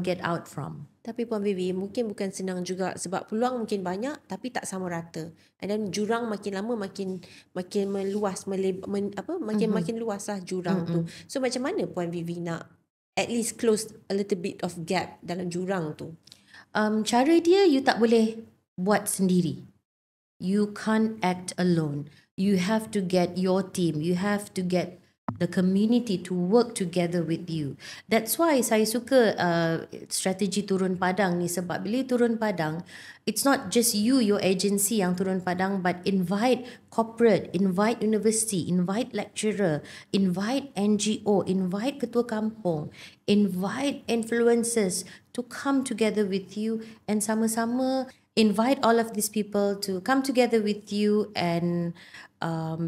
get out from. Tapi Puan Vivi, mungkin bukan senang juga sebab peluang mungkin banyak tapi tak sama rata. Dan jurang makin lama makin meluas, makin luas lah jurang tu. So macam mana Puan Vivi nak at least close a little bit of gap dalam jurang tu? Cara dia, you tak boleh buat sendiri. You can't act alone. You have to get your team. You have to get the community to work together with you. That's why saya suka strategi turun padang ni, sebab bila turun padang, it's not just you, your agency yang turun padang, but invite corporate, invite university, invite lecturer, invite NGO, invite ketua kampung, invite influencers to come together with you and sama-sama invite all of these people to come together with you and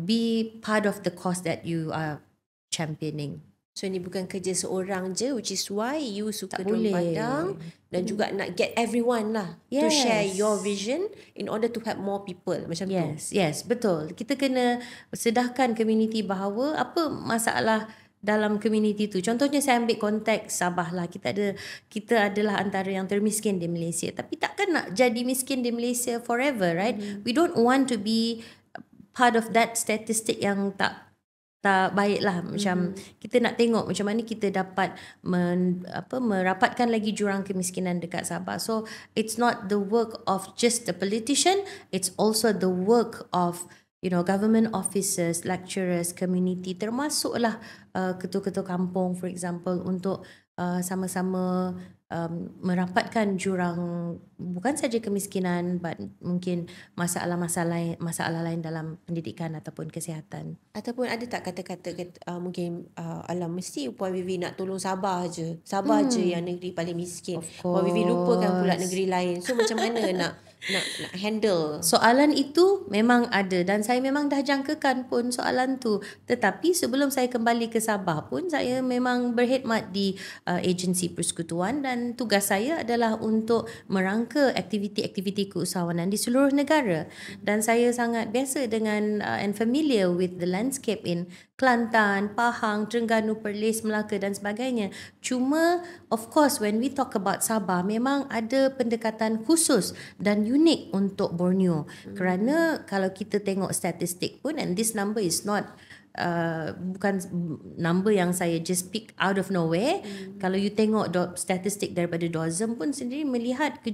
be part of the cause that you are championing. So ni bukan kerja seorang je, which is why you suka Tak Drum boleh. Padang dan juga nak get everyone lah to Yes. share your vision in order to help more people macam tu. Yes, betul. Kita kena sedahkan community bahawa apa masalah dalam community tu. Contohnya saya ambil konteks Sabah lah. Kita adalah antara yang termiskin di Malaysia. Tapi takkan nak jadi miskin di Malaysia forever, right? We don't want to be part of that statistic yang tak baik lah. Macam kita nak tengok macam mana kita dapat merapatkan lagi jurang kemiskinan dekat Sabah. So it's not the work of just the politician, it's also the work of government officers, lecturers, community, termasuklah ketua-ketua kampung for example, untuk sama-sama merapatkan jurang bukan saja kemiskinan, but mungkin masalah lain dalam pendidikan ataupun kesihatan. Ataupun ada tak kata-kata mungkin alam mesti Puan Vivi nak tolong Sabah je. Sabah je yang negeri paling miskin. Puan Vivi lupakan pula negeri lain. So macam mana nak handle? Soalan itu memang ada dan saya memang dah jangkakan pun soalan tu. Tetapi sebelum saya kembali ke Sabah pun saya memang berkhidmat di agensi persekutuan dan tugas saya adalah untuk merangka aktiviti-aktiviti keusahawanan di seluruh negara. Dan saya sangat biasa dengan and familiar with the landscape in Kelantan, Pahang, Terengganu, Perlis, Melaka dan sebagainya. Cuma of course when we talk about Sabah memang ada pendekatan khusus dan unik untuk Borneo. Kerana kalau kita tengok statistik pun, and this number is not bukan number yang saya just pick out of nowhere. Kalau you tengok statistik daripada DOSM pun sendiri melihat ke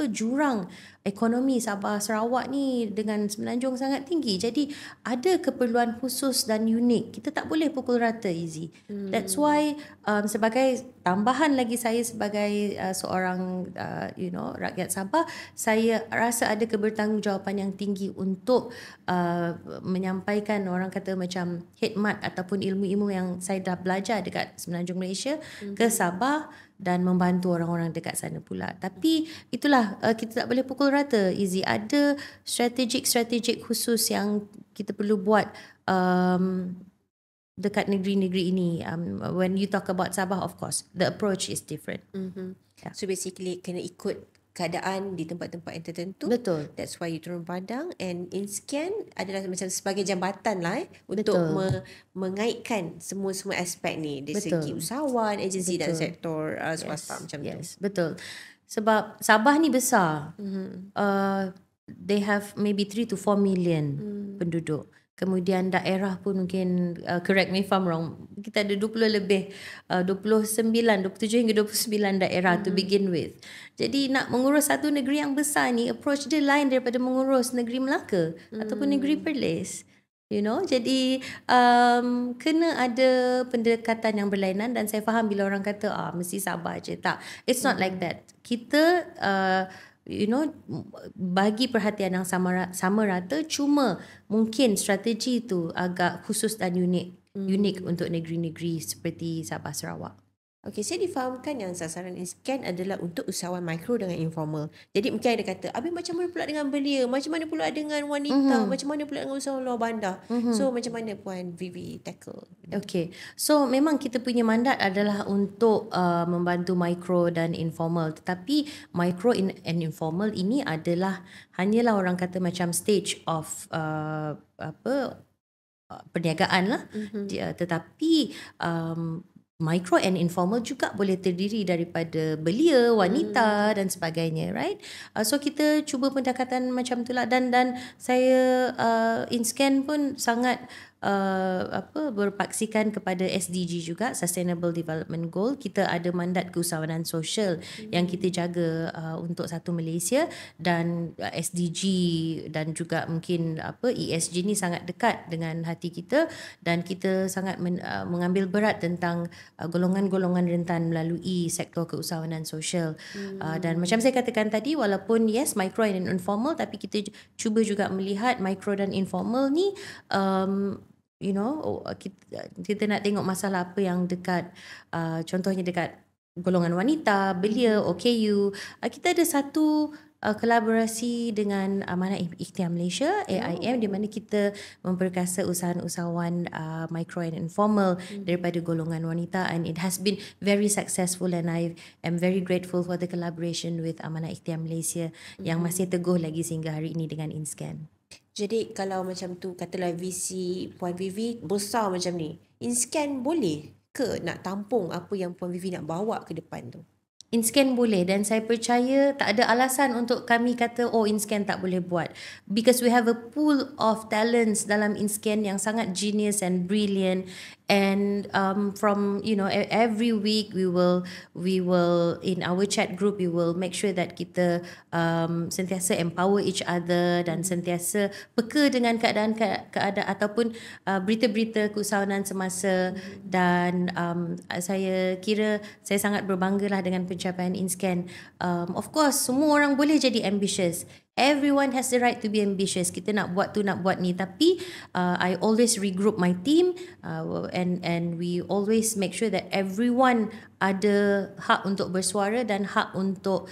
jurang ekonomi Sabah Sarawak ni dengan Semenanjung sangat tinggi. Jadi ada keperluan khusus dan unik. Kita tak boleh pukul rata easy. That's why sebagai tambahan lagi saya sebagai seorang rakyat Sabah, saya rasa ada kebertanggungjawapan yang tinggi untuk menyampaikan orang kata macam khidmat ataupun ilmu-ilmu yang saya dah belajar dekat Semenanjung Malaysia ke Sabah dan membantu orang-orang dekat sana pula. Tapi itulah kita tak boleh pukul rata easy. Ada strategik khusus yang kita perlu buat dekat negeri-negeri ini. When you talk about Sabah, of course the approach is different. Yeah. So basically kena ikut keadaan di tempat-tempat yang tertentu. Betul. That's why you turun padang, and InScan adalah macam sebagai jambatan lah untuk mengaitkan semua aspek ni dari segi usahawan, agensi dan sektor swasta macam tu. Yes, betul. Sebab Sabah ni besar. They have maybe 3 to 4 million penduduk. Kemudian daerah pun mungkin, correct me if I'm wrong, kita ada 27 hingga 29 daerah to begin with. Jadi nak mengurus satu negeri yang besar ni, approach dia lain daripada mengurus negeri Melaka ataupun negeri Perlis. Jadi kena ada pendekatan yang berlainan. Dan saya faham bila orang kata mesti Sabah je. Tak, it's not like that. Kita bagi perhatian yang sama rata, cuma mungkin strategi itu agak khusus dan unik untuk negeri-negeri seperti Sabah Sarawak. Okey, saya difahamkan yang sasaran InScan adalah untuk usahawan mikro dengan informal. Jadi mungkin ada kata, habis macam mana pula dengan belia? Macam mana pula dengan wanita? Macam mana pula dengan usahawan luar bandar? So macam mana Puan Vivi tackle? Okay, so memang kita punya mandat adalah untuk membantu mikro dan informal. Tetapi mikro and informal ini adalah hanyalah orang kata macam stage of perniagaan lah. Tetapi micro and informal juga boleh terdiri daripada belia, wanita dan sebagainya, right? So kita cuba pendekatan macam itulah, dan saya InScan pun sangat berpaksikan kepada SDG juga, Sustainable Development Goal. Kita ada mandat keusahawanan sosial yang kita jaga untuk satu Malaysia, dan SDG dan juga mungkin ESG ni sangat dekat dengan hati kita, dan kita sangat mengambil berat tentang golongan-golongan rentan melalui sektor keusahawanan sosial. Dan macam saya katakan tadi, walaupun yes micro and informal, tapi kita cuba juga melihat micro dan informal ni kita nak tengok masalah apa yang dekat, contohnya dekat golongan wanita, belia, OKU. Kita ada satu kolaborasi dengan Amanah Ikhtiar Malaysia AIM, di mana kita memperkasa usahawan-usahawan micro and informal daripada golongan wanita, and it has been very successful, and I am very grateful for the collaboration with Amanah Ikhtiar Malaysia yang masih teguh lagi sehingga hari ini dengan InScan. Jadi kalau macam tu katalah visi Puan Vivi besar macam ni, InScan boleh ke nak tampung apa yang Puan Vivi nak bawa ke depan tu? InScan boleh, dan saya percaya tak ada alasan untuk kami kata InScan tak boleh buat, because we have a pool of talents dalam InScan yang sangat genius and brilliant, and from every week we will in our chat group we will make sure that kita sentiasa empower each other dan sentiasa peka dengan keadaan ataupun berita-berita keusahawanan semasa, dan saya kira saya sangat berbanggalah dengan pencapaian InScan. Of course semua orang boleh jadi ambitious. Everyone has the right to be ambitious. Kita nak buat tu, nak buat ni, tapi I always regroup my team, and we always make sure that everyone ada hak untuk bersuara dan hak untuk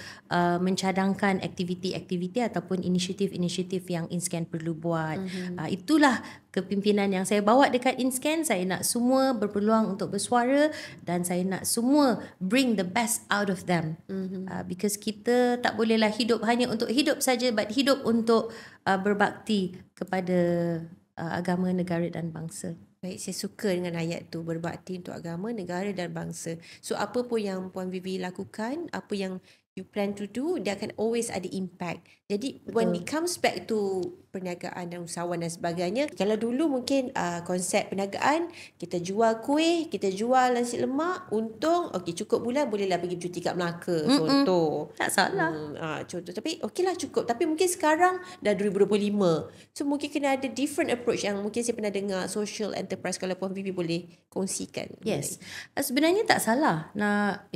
mencadangkan aktiviti-aktiviti ataupun inisiatif-inisiatif yang InScan perlu buat. Itulah kepimpinan yang saya bawa dekat InScan. Saya nak semua berpeluang untuk bersuara, dan saya nak semua bring the best out of them. Because kita tak bolehlah hidup hanya untuk hidup saja, but hidup untuk berbakti kepada agama, negara dan bangsa. Baik, saya suka dengan ayat tu, berbakti untuk agama, negara dan bangsa. So apa pun yang Puan Vivi lakukan, apa yang you plan to do, dia akan always ada impact. Jadi when it comes back to perniagaan dan usahawan dan sebagainya, kalau dulu mungkin konsep perniagaan, kita jual kuih, kita jual nasi lemak, untung okey cukup bulan, bolehlah pergi cuti kat Melaka, contoh. Tak salah. Contoh, tapi okeylah cukup. Tapi mungkin sekarang dah 2025, so mungkin kena ada different approach yang mungkin saya pernah dengar social enterprise. Kalau Puan Vivi boleh kongsikan. Yes, sebenarnya tak salah nak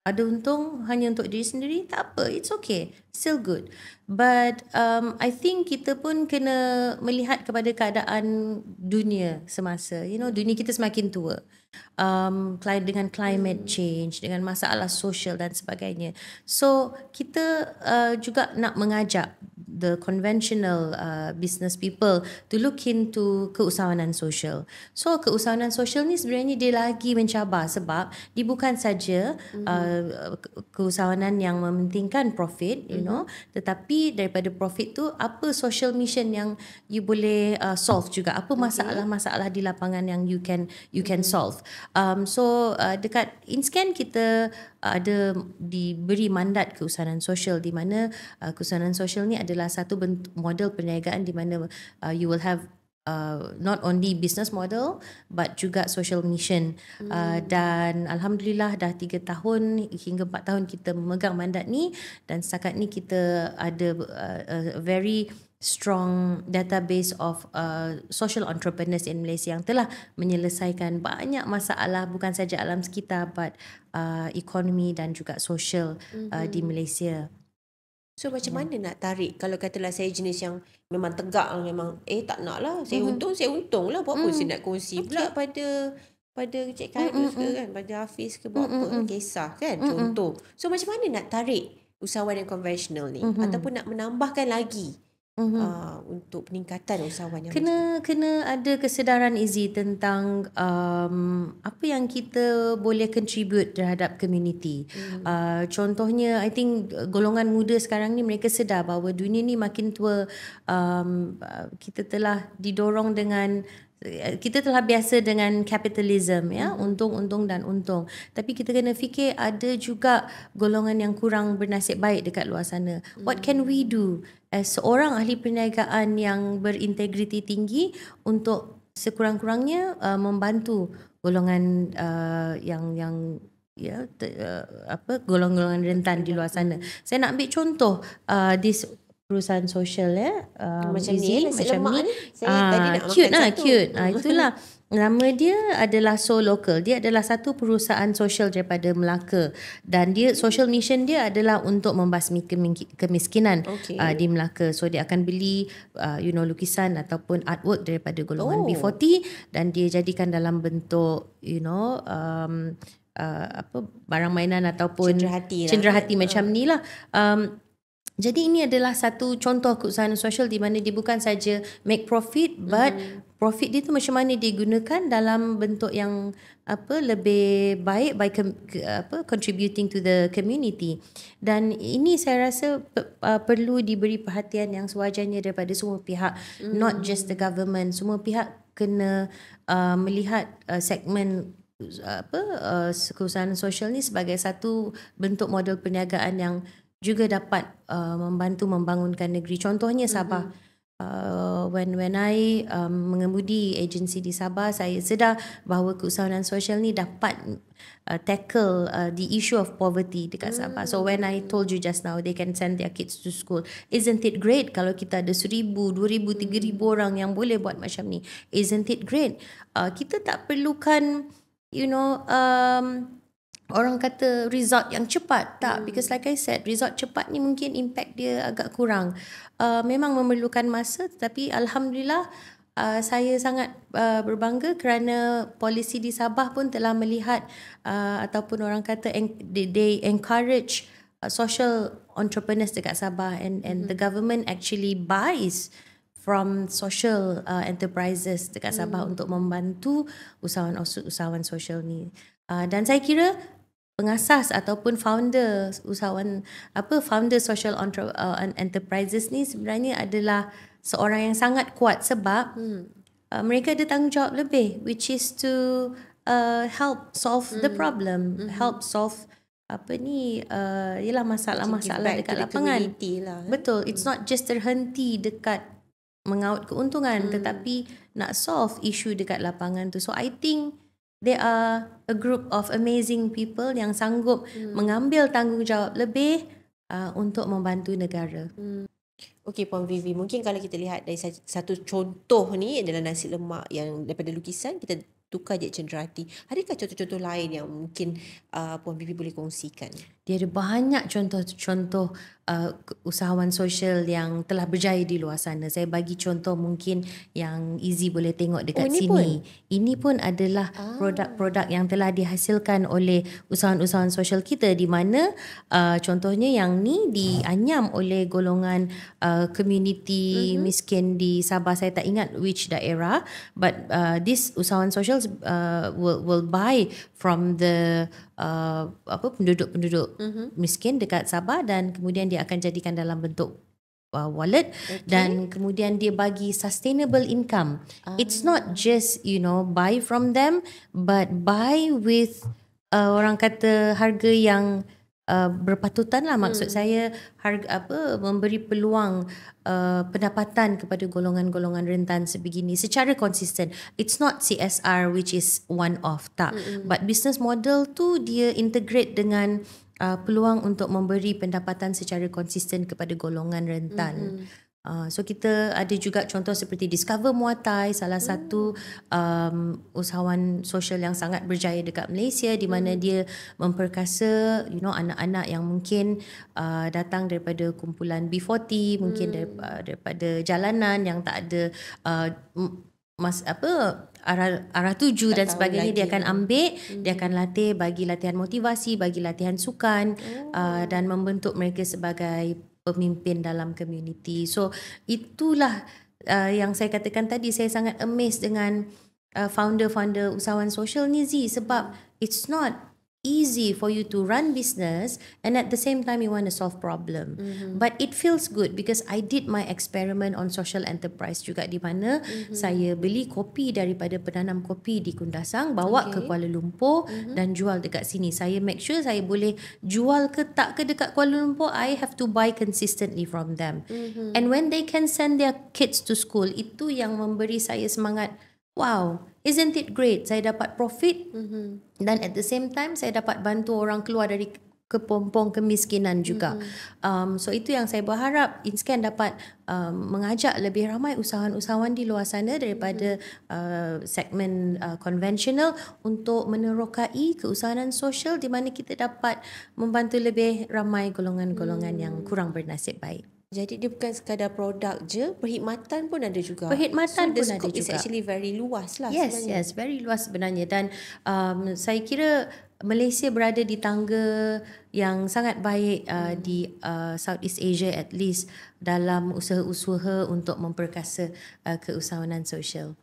ada untung hanya untuk diri sendiri, tak apa, it's okay, still good. But I think kita pun kena melihat kepada keadaan dunia semasa. Dunia kita semakin tua, dengan climate change, dengan masalah sosial dan sebagainya. So kita juga nak mengajak the conventional business people to look into keusahawanan sosial. So keusahawanan sosial ni sebenarnya dia lagi mencabar, sebab dia bukan saja keusahawanan yang mementingkan profit, tetapi daripada profit tu apa social mission yang you boleh solve juga, apa masalah-masalah di lapangan yang you can solve. So dekat InScan kita ada diberi mandat keusahawanan sosial, di mana keusahawanan sosial ni adalah satu bentuk model perniagaan di mana you will have not only business model but juga social mission. Dan alhamdulillah dah 3 tahun hingga 4 tahun kita memegang mandat ni, dan setakat ni kita ada a very strong database of social entrepreneurs in Malaysia yang telah menyelesaikan banyak masalah bukan saja alam sekitar but ekonomi dan juga sosial di Malaysia. So macam mana nak tarik, kalau katalah saya jenis yang memang tegak, memang tak nak lah, saya untung lah, buat apa saya nak kongsi pula pada Cik Khairul ke kan, pada Hafiz ke, buat apa, kisah kan, contoh. So macam mana nak tarik usahawan yang konvensional ni, ataupun nak menambahkan lagi untuk peningkatan usahawan yang kena ada kesedaran Izzy tentang apa yang kita boleh contribute terhadap community. Contohnya I think golongan muda sekarang ni mereka sedar bahawa dunia ni makin tua. Kita telah didorong dengan, kita telah biasa dengan capitalism, untung dan untung, tapi kita kena fikir ada juga golongan yang kurang bernasib baik dekat luar sana. What can we do as seorang ahli perniagaan yang berintegriti tinggi untuk sekurang-kurangnya membantu golongan golongan rentan di luar sana. Saya nak ambil contoh this perusahaan sosial macam Izzy, ni, macam ni. Saya tadi nak cute makan satu. Cute. Itulah nama dia adalah So Local. Dia adalah satu perusahaan sosial daripada Melaka, dan dia social mission dia adalah untuk membasmi kemiskinan di Melaka. So dia akan beli lukisan ataupun artwork daripada golongan B40 dan dia jadikan dalam bentuk barang mainan ataupun cenderahati macam ni lah. Jadi ini adalah satu contoh keusahawan sosial di mana dia bukan saja make profit, but profit dia tu macam mana digunakan dalam bentuk yang lebih baik by contributing to the community. Dan ini saya rasa perlu diberi perhatian yang sewajarnya daripada semua pihak, not just the government. Semua pihak kena melihat segmen keusahawan sosial ni sebagai satu bentuk model perniagaan yang juga dapat membantu membangunkan negeri. Contohnya Sabah. When I mengemudi agensi di Sabah, saya sedar bahawa keusahawan sosial ni dapat tackle the issue of poverty dekat Sabah. So when I told you just now, they can send their kids to school. Isn't it great kalau kita ada 1,000, 2,000, 3,000 orang yang boleh buat macam ni? Isn't it great? Kita tak perlukan, orang kata result yang cepat. Tak, because like I said, result cepat ni mungkin impact dia agak kurang. Memang memerlukan masa, tetapi Alhamdulillah saya sangat berbangga kerana polisi di Sabah pun telah melihat ataupun orang kata they encourage social entrepreneurs dekat Sabah, and the government actually buys from social enterprises dekat Sabah untuk membantu usahawan sosial ni. Dan saya kira pengasas ataupun founder founder social enterprises ni sebenarnya adalah seorang yang sangat kuat sebab mereka ada tanggungjawab lebih, which is to help solve the problem, help solve ialah masalah-masalah dekat lapangan. Betul, it's not just terhenti dekat mengaut keuntungan, tetapi nak solve isu dekat lapangan tu. So I think there are a group of amazing people yang sanggup mengambil tanggungjawab lebih untuk membantu negara. Okey Puan Vivi, mungkin kalau kita lihat dari satu contoh ni adalah nasi lemak yang daripada lukisan kita tukar je cenderati. Adakah contoh-contoh lain yang mungkin Puan Vivi boleh kongsikan? Dia ada banyak contoh-contoh usahawan sosial yang telah berjaya di luar sana. Saya bagi contoh mungkin yang easy boleh tengok dekat sini. Ini pun adalah produk-produk yang telah dihasilkan oleh usahawan-usahawan sosial kita, di mana contohnya yang ni dianyam oleh golongan community miskin di Sabah. Saya tak ingat which daerah, but this usahawan sosial will buy from the penduduk-penduduk miskin dekat Sabah, dan kemudian dia akan jadikan dalam bentuk wallet, dan kemudian dia bagi sustainable income. It's not just buy from them, but buy with orang kata harga yang berpatutan lah. Maksud saya harga memberi peluang pendapatan kepada golongan-golongan rentan sebegini secara konsisten. It's not CSR which is one off, tak. But business model tu dia integrate dengan peluang untuk memberi pendapatan secara konsisten kepada golongan rentan. So kita ada juga contoh seperti Discover Muay Thai, salah satu usahawan sosial yang sangat berjaya dekat Malaysia, di mana dia memperkasa anak-anak yang mungkin datang daripada kumpulan B40, mungkin daripada jalanan yang tak ada arah tuju dan sebagainya. Dia akan ambil, dia akan latih, bagi latihan motivasi, bagi latihan sukan, dan membentuk mereka sebagai pemimpin dalam community. So itulah yang saya katakan tadi, saya sangat amazed dengan founder-founder usahawan sosial ni, sebab it's not easy for you to run business and at the same time you want to solve problem. But it feels good because I did my experiment on social enterprise juga, di mana saya beli kopi daripada penanam kopi di Kundasang, bawa ke Kuala Lumpur dan jual dekat sini. Saya make sure saya boleh jual ke tak ke dekat Kuala Lumpur, I have to buy consistently from them. And when they can send their kids to school, itu yang memberi saya semangat. Wow, isn't it great? Saya dapat profit dan at the same time saya dapat bantu orang keluar dari kepompong kemiskinan juga. So itu yang saya berharap InScan dapat mengajak lebih ramai usahawan-usahawan di luar sana daripada segmen konvensional untuk menerokai keusahawan sosial, di mana kita dapat membantu lebih ramai golongan-golongan yang kurang bernasib baik. Jadi dia bukan sekadar produk je, perkhidmatan pun ada juga. Perkhidmatan pun ada juga. So the scope is actually very luas lah sebenarnya. Yes, very luas sebenarnya. Dan saya kira Malaysia berada di tangga yang sangat baik di Southeast Asia at least dalam usaha-usaha untuk memperkasa keusahawanan sosial.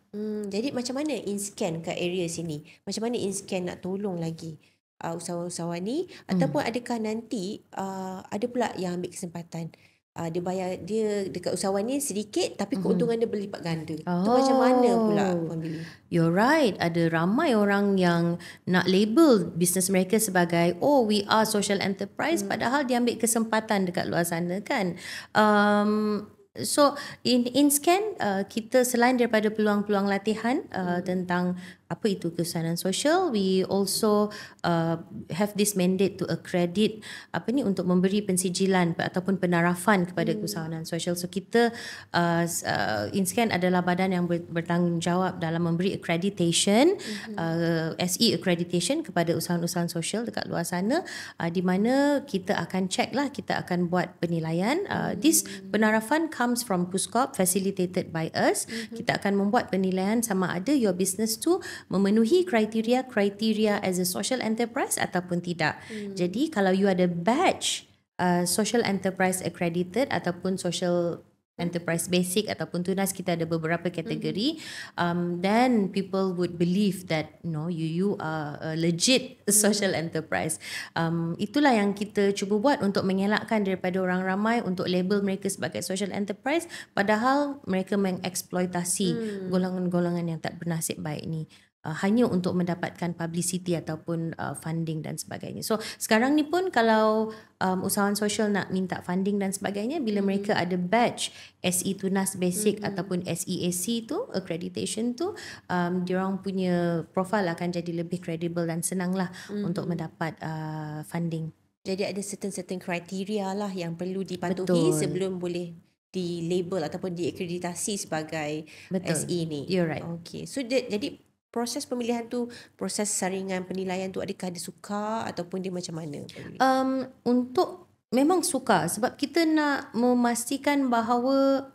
Jadi macam mana InScan kat area sini? Macam mana InScan nak tolong lagi usahawan-usahawan ni? Ataupun adakah nanti ada pula yang ambil kesempatan dia bayar dia dekat usahawan ni sedikit tapi keuntungan dia berlipat ganda. Tu macam mana pula Puan Vivi? You're right. Ada ramai orang yang nak label bisnes mereka sebagai we are social enterprise padahal dia ambil kesempatan dekat luar sana kan. So in InScan kita selain daripada peluang-peluang latihan tentang apa itu keusahawanan sosial, we also have this mandate to accredit untuk memberi pensijilan ataupun penarafan kepada keusahawanan sosial. So kita InScan adalah badan yang bertanggungjawab dalam memberi accreditation, SE accreditation kepada usahawan-usahawan sosial dekat luar sana, di mana kita akan check lah, kita akan buat penilaian. This penarafan comes from Puskop, facilitated by us. Kita akan membuat penilaian sama ada your business tu memenuhi kriteria as a social enterprise ataupun tidak. Jadi kalau you ada badge social enterprise accredited ataupun social enterprise basic ataupun tunas, kita ada beberapa kategori, then people would believe that you are a legit social enterprise. Itulah yang kita cuba buat untuk mengelakkan daripada orang ramai untuk label mereka sebagai social enterprise padahal mereka mengeksploitasi golongan-golongan yang tak bernasib baik ni. Hanya untuk mendapatkan publicity ataupun funding dan sebagainya. So sekarang ni pun kalau usahawan sosial nak minta funding dan sebagainya, bila mereka ada badge SE Tunas Basic ataupun SEAC tu, accreditation tu, diorang punya profile akan jadi lebih credible dan senang lah untuk mendapat funding. Jadi ada certain kriteria lah yang perlu dipatuhi sebelum boleh di label ataupun diakreditasi sebagai SE ni. You're right. Okay. So jadi proses pemilihan tu, proses saringan penilaian tu, adakah dia sukar ataupun dia macam mana? Untuk memang sukar sebab kita nak memastikan bahawa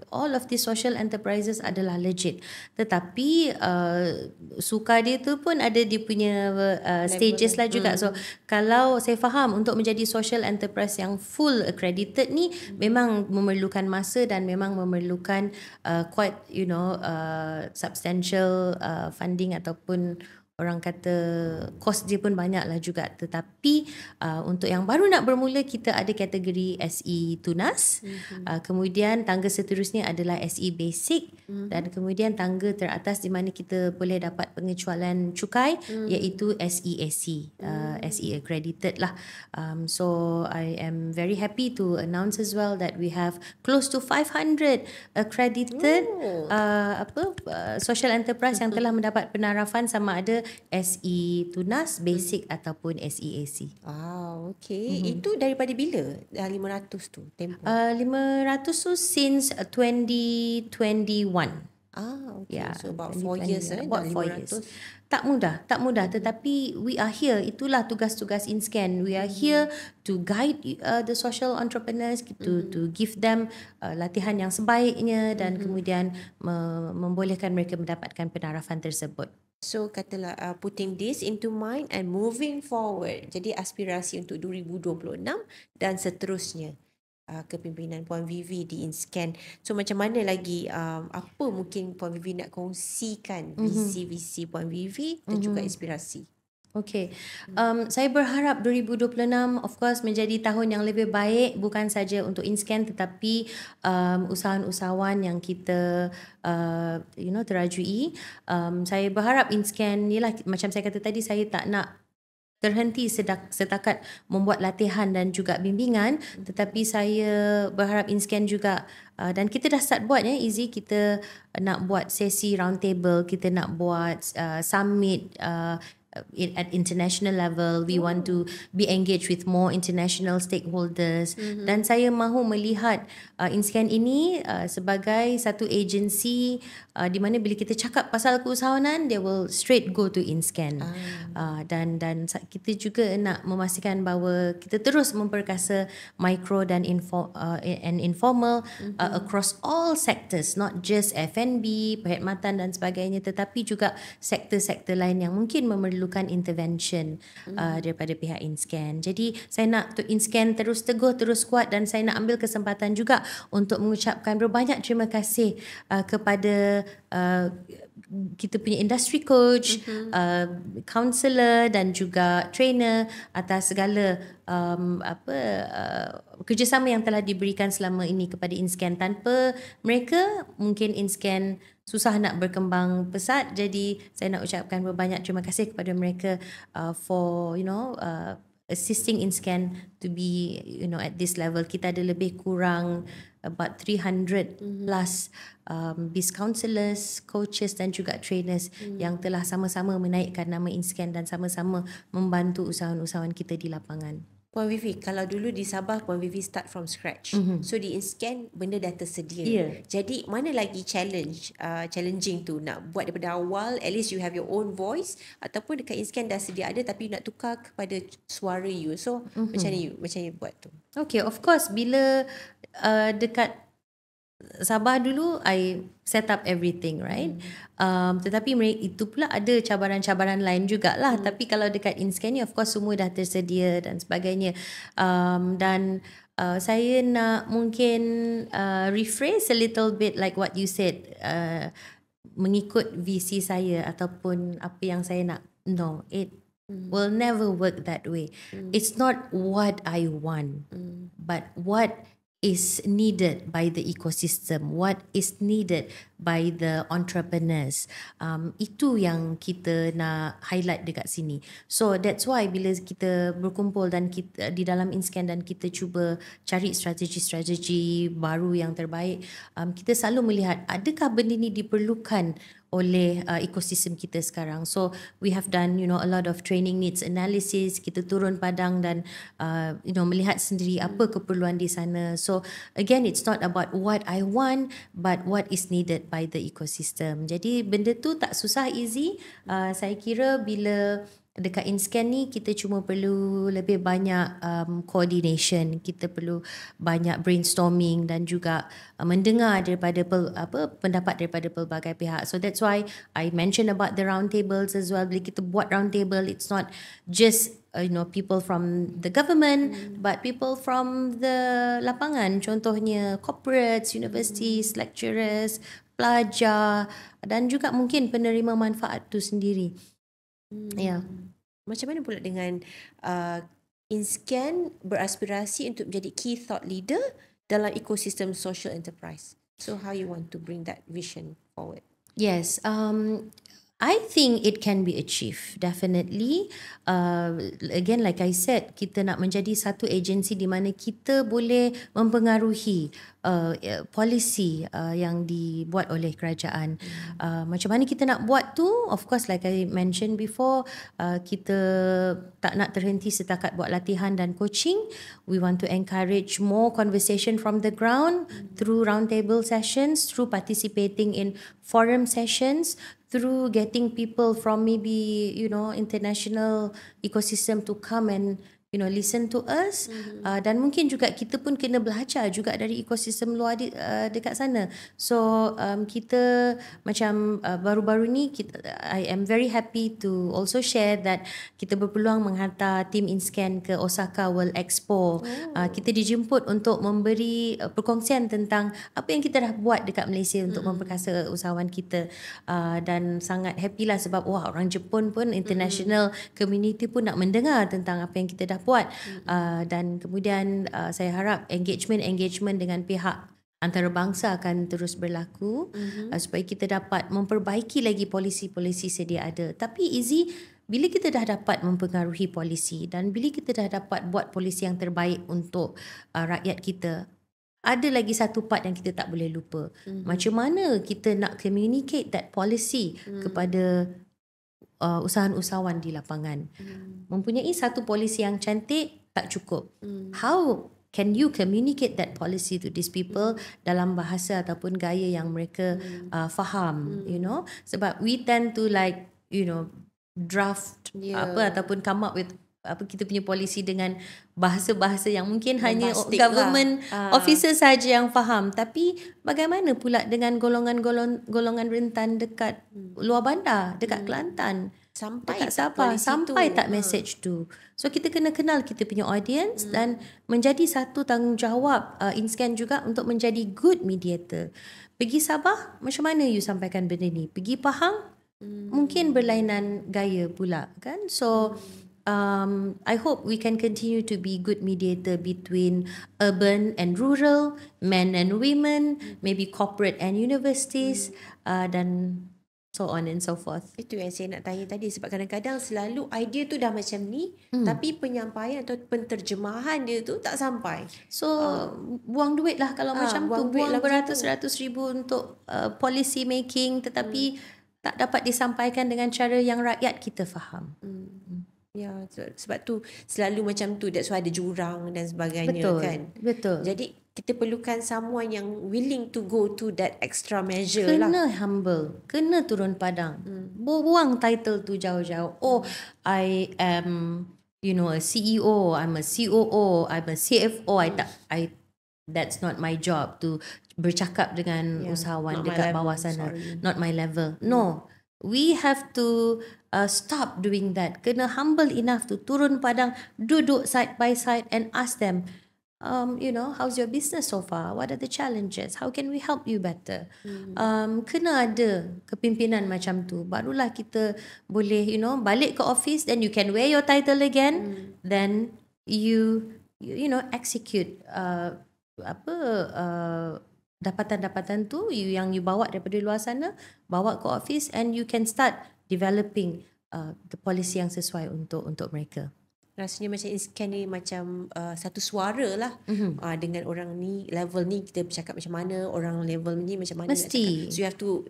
all of the social enterprises adalah legit. Tetapi sukar dia tu pun ada dia punya stages lah juga. So kalau saya faham untuk menjadi social enterprise yang full accredited ni memang memerlukan masa dan memang memerlukan quite substantial funding ataupun orang kata kos dia pun banyak lah juga. Tetapi untuk yang baru nak bermula, kita ada kategori SE Tunas, kemudian tangga seterusnya adalah SE Basic, dan kemudian tangga teratas di mana kita boleh dapat pengecualian cukai iaitu SEAC, SE accredited lah. So I am very happy to announce as well that we have close to 500 accredited social enterprise yang telah mendapat penarafan sama ada SE Tunas Basic ataupun SEAC. Okay. Itu daripada bila 500 tu tempoh? 500 tu since 2021. Okay. So about 4 years about 4 years. Tak mudah tetapi we are here. Itulah tugas-tugas InScan. We are here to guide the social entrepreneurs, to give them latihan yang sebaiknya dan kemudian membolehkan mereka mendapatkan penarafan tersebut. So katalah putting this into mind and moving forward. Jadi aspirasi untuk 2026 dan seterusnya kepimpinan Puan Vivi di InScan. So macam mana lagi apa mungkin Puan Vivi nak kongsikan visi-visi Puan Vivi dan juga inspirasi? Okay. Saya berharap 2026 of course menjadi tahun yang lebih baik, bukan saja untuk InScan tetapi usahawan-usahawan yang kita terajui. Saya berharap InScan ni lah, macam saya kata tadi, saya tak nak terhenti setakat membuat latihan dan juga bimbingan, tetapi saya berharap InScan juga dan kita dah start buat Izzy, kita nak buat sesi round table, kita nak buat summit at international level. We want to be engaged with more international stakeholders, dan saya mahu melihat InScan ini sebagai satu agensi di mana bila kita cakap pasal keusahawanan, they will straight go to InScan. Dan kita juga nak memastikan bahawa kita terus memperkasa micro dan informal across all sectors, not just F&B, perkhidmatan dan sebagainya, tetapi juga sektor-sektor lain yang mungkin memerlukan memerlukan intervention daripada pihak InScan. Jadi saya nak InScan terus teguh, terus kuat, dan saya nak ambil kesempatan juga untuk mengucapkan berbanyak terima kasih kepada kita punya industry coach, counselor dan juga trainer atas segala kerjasama yang telah diberikan selama ini kepada InScan. Tanpa mereka mungkin InScan susah nak berkembang pesat. Jadi saya nak ucapkan berbanyak terima kasih kepada mereka for assisting InScan to be at this level. Kita ada lebih kurang about 300 plus biz counselors, coaches dan juga trainers yang telah sama-sama menaikkan nama InScan dan sama-sama membantu usahawan-usahawan kita di lapangan. Puan Vivi, kalau dulu di Sabah Puan Vivi start from scratch. So di InScan benda dah tersedia. Jadi mana lagi challenging tu nak buat daripada awal, at least you have your own voice, ataupun dekat InScan dah sedia ada tapi you nak tukar kepada suara you. So macam mana you buat tu? Okay, of course bila dekat Sabah dulu I set up everything, right? Tetapi itu pula ada cabaran-cabaran lain jugalah. Tapi kalau dekat InScan ni of course semua dah tersedia dan sebagainya. Dan saya nak mungkin rephrase a little bit like what you said, mengikut visi saya ataupun apa yang saya nak. No, it will never work that way. It's not what I want, but what is needed by the ecosystem, what is needed by the entrepreneurs. Itu yang kita nak highlight dekat sini. So that's why bila kita berkumpul dan kita di dalam InScan dan kita cuba cari strategi-strategi baru yang terbaik, kita selalu melihat adakah benda ni diperlukan oleh ekosistem kita sekarang. So we have done a lot of training needs analysis. Kita turun padang dan melihat sendiri apa keperluan di sana. So again, it's not about what I want but what is needed by the ecosystem. Jadi benda tu tak susah, easy. Saya kira bila dekat InScan ni kita cuma perlu lebih banyak coordination, kita perlu banyak brainstorming dan juga mendengar daripada pendapat daripada pelbagai pihak. So that's why I mentioned about the round tables as well. Bila kita buat round table, it's not just people from the government but people from the lapangan, contohnya corporates, universities, lecturers, pelajar dan juga mungkin penerima manfaat tu sendiri. Ya. Macam mana pula dengan InScan beraspirasi untuk menjadi key thought leader dalam ekosistem social enterprise? So how you want to bring that vision forward? Yes, I think it can be achieved, definitely. Again, like I said, kita nak menjadi satu agensi di mana kita boleh mempengaruhi polisi yang dibuat oleh kerajaan. Macam mana kita nak buat tu? Of course, like I mentioned before, kita tak nak terhenti setakat buat latihan dan coaching. We want to encourage more conversation from the ground through roundtable sessions, through participating in forum sessions, through getting people from maybe international ecosystem to come and listen to us. Dan mungkin juga kita pun kena belajar juga dari ekosistem luar dekat sana. So kita macam baru-baru ni I am very happy to also share that kita berpeluang menghantar tim InScan ke Osaka World Expo. Kita dijemput untuk memberi perkongsian tentang apa yang kita dah buat dekat Malaysia untuk memperkasa usahawan kita. Dan sangat happy lah sebab orang Jepun pun, international community pun nak mendengar tentang apa yang kita dah buat. Dan kemudian saya harap engagement dengan pihak antarabangsa akan terus berlaku supaya kita dapat memperbaiki lagi polisi-polisi sedia ada. Tapi bila kita dah dapat mempengaruhi polisi dan bila kita dah dapat buat polisi yang terbaik untuk rakyat kita, ada lagi satu part yang kita tak boleh lupa. Macam mana kita nak communicate that policy kepada usahawan-usahawan di lapangan. Mempunyai satu polisi yang cantik tak cukup. How can you communicate that policy to these people dalam bahasa ataupun gaya yang mereka faham, sebab we tend to draft ataupun come up with kita punya polisi dengan bahasa-bahasa yang mungkin hanya Bombastic government lah. officer saja yang faham. Tapi bagaimana pula dengan golongan rentan dekat luar bandar, dekat Kelantan, Sampai dekat tak Sabah, polisi sampai tu. tak message tu. So kita kena kenal kita punya audience dan menjadi satu tanggungjawab InScan juga untuk menjadi good mediator. Pergi Sabah, macam mana you sampaikan benda ni? Pergi Pahang, mungkin berlainan gaya pula kan. So I hope we can continue to be good mediator between urban and rural, men and women, maybe corporate and universities, dan so on and so forth. Itu yang saya nak tanya tadi, sebab kadang-kadang selalu idea tu dah macam ni tapi penyampaian atau penterjemahan dia tu tak sampai. So buang duit lah kalau macam tu, buang duit buang lah macam beratus-ratus ribu untuk policy making tetapi tak dapat disampaikan dengan cara yang rakyat kita faham. Ya, sebab tu selalu macam tu, that's why ada jurang dan sebagainya. Betul, kan. betul. Jadi kita perlukan someone yang willing to go to that extra measure lah. Kena humble, kena turun padang. Buang title tu jauh-jauh. Oh, I am a CEO, I'm a COO, I'm a CFO. That's not my job to bercakap dengan usahawan not my dekat level, bawah sana. sorry. Not my level. No. We have to stop doing that. Kena humble enough to turun padang, duduk side by side and ask them, how's your business so far? What are the challenges? How can we help you better? Kena ada kepimpinan macam tu. Barulah kita boleh, balik ke office, then you can wear your title again. Then you execute dapatan-dapatan tu yang you bawa daripada luar sana, bawa ke office, and you can start developing the policy yang sesuai untuk mereka. Rasanya macam InScan ni macam satu suara lah. Dengan orang ni, level ni kita bercakap macam mana, orang level ni macam mana. Mesti. So you have to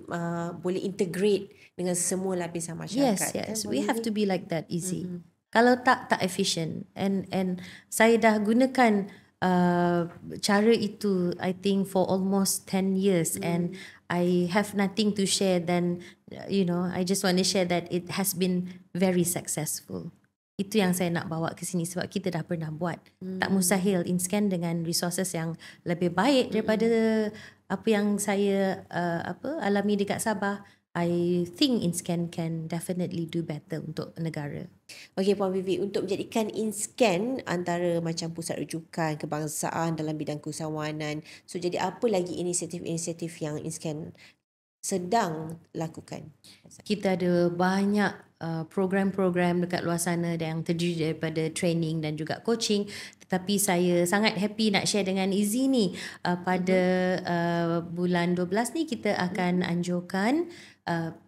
boleh integrate dengan semua lapisan masyarakat. Yes. We have to be like that, easy. Kalau tak efficient. And saya dah gunakan cara itu I think for almost 10 years and I have nothing to share. Then I just want to share that it has been very successful. Itu yang saya nak bawa ke sini sebab kita dah pernah buat. Tak mustahil InScan dengan resources yang lebih baik daripada apa yang saya alami dekat Sabah. I think InScan can definitely do better untuk negara. Okey Puan Vivi, untuk menjadikan InScan antara macam pusat rujukan kebangsaan dalam bidang keusahawanan, so jadi apa lagi inisiatif-inisiatif yang InScan sedang lakukan? Kita ada banyak program-program dekat luar sana yang terdiri daripada training dan juga coaching. Tetapi saya sangat happy nak share dengan Izzy ni. Pada bulan 12 ni kita akan anjurkan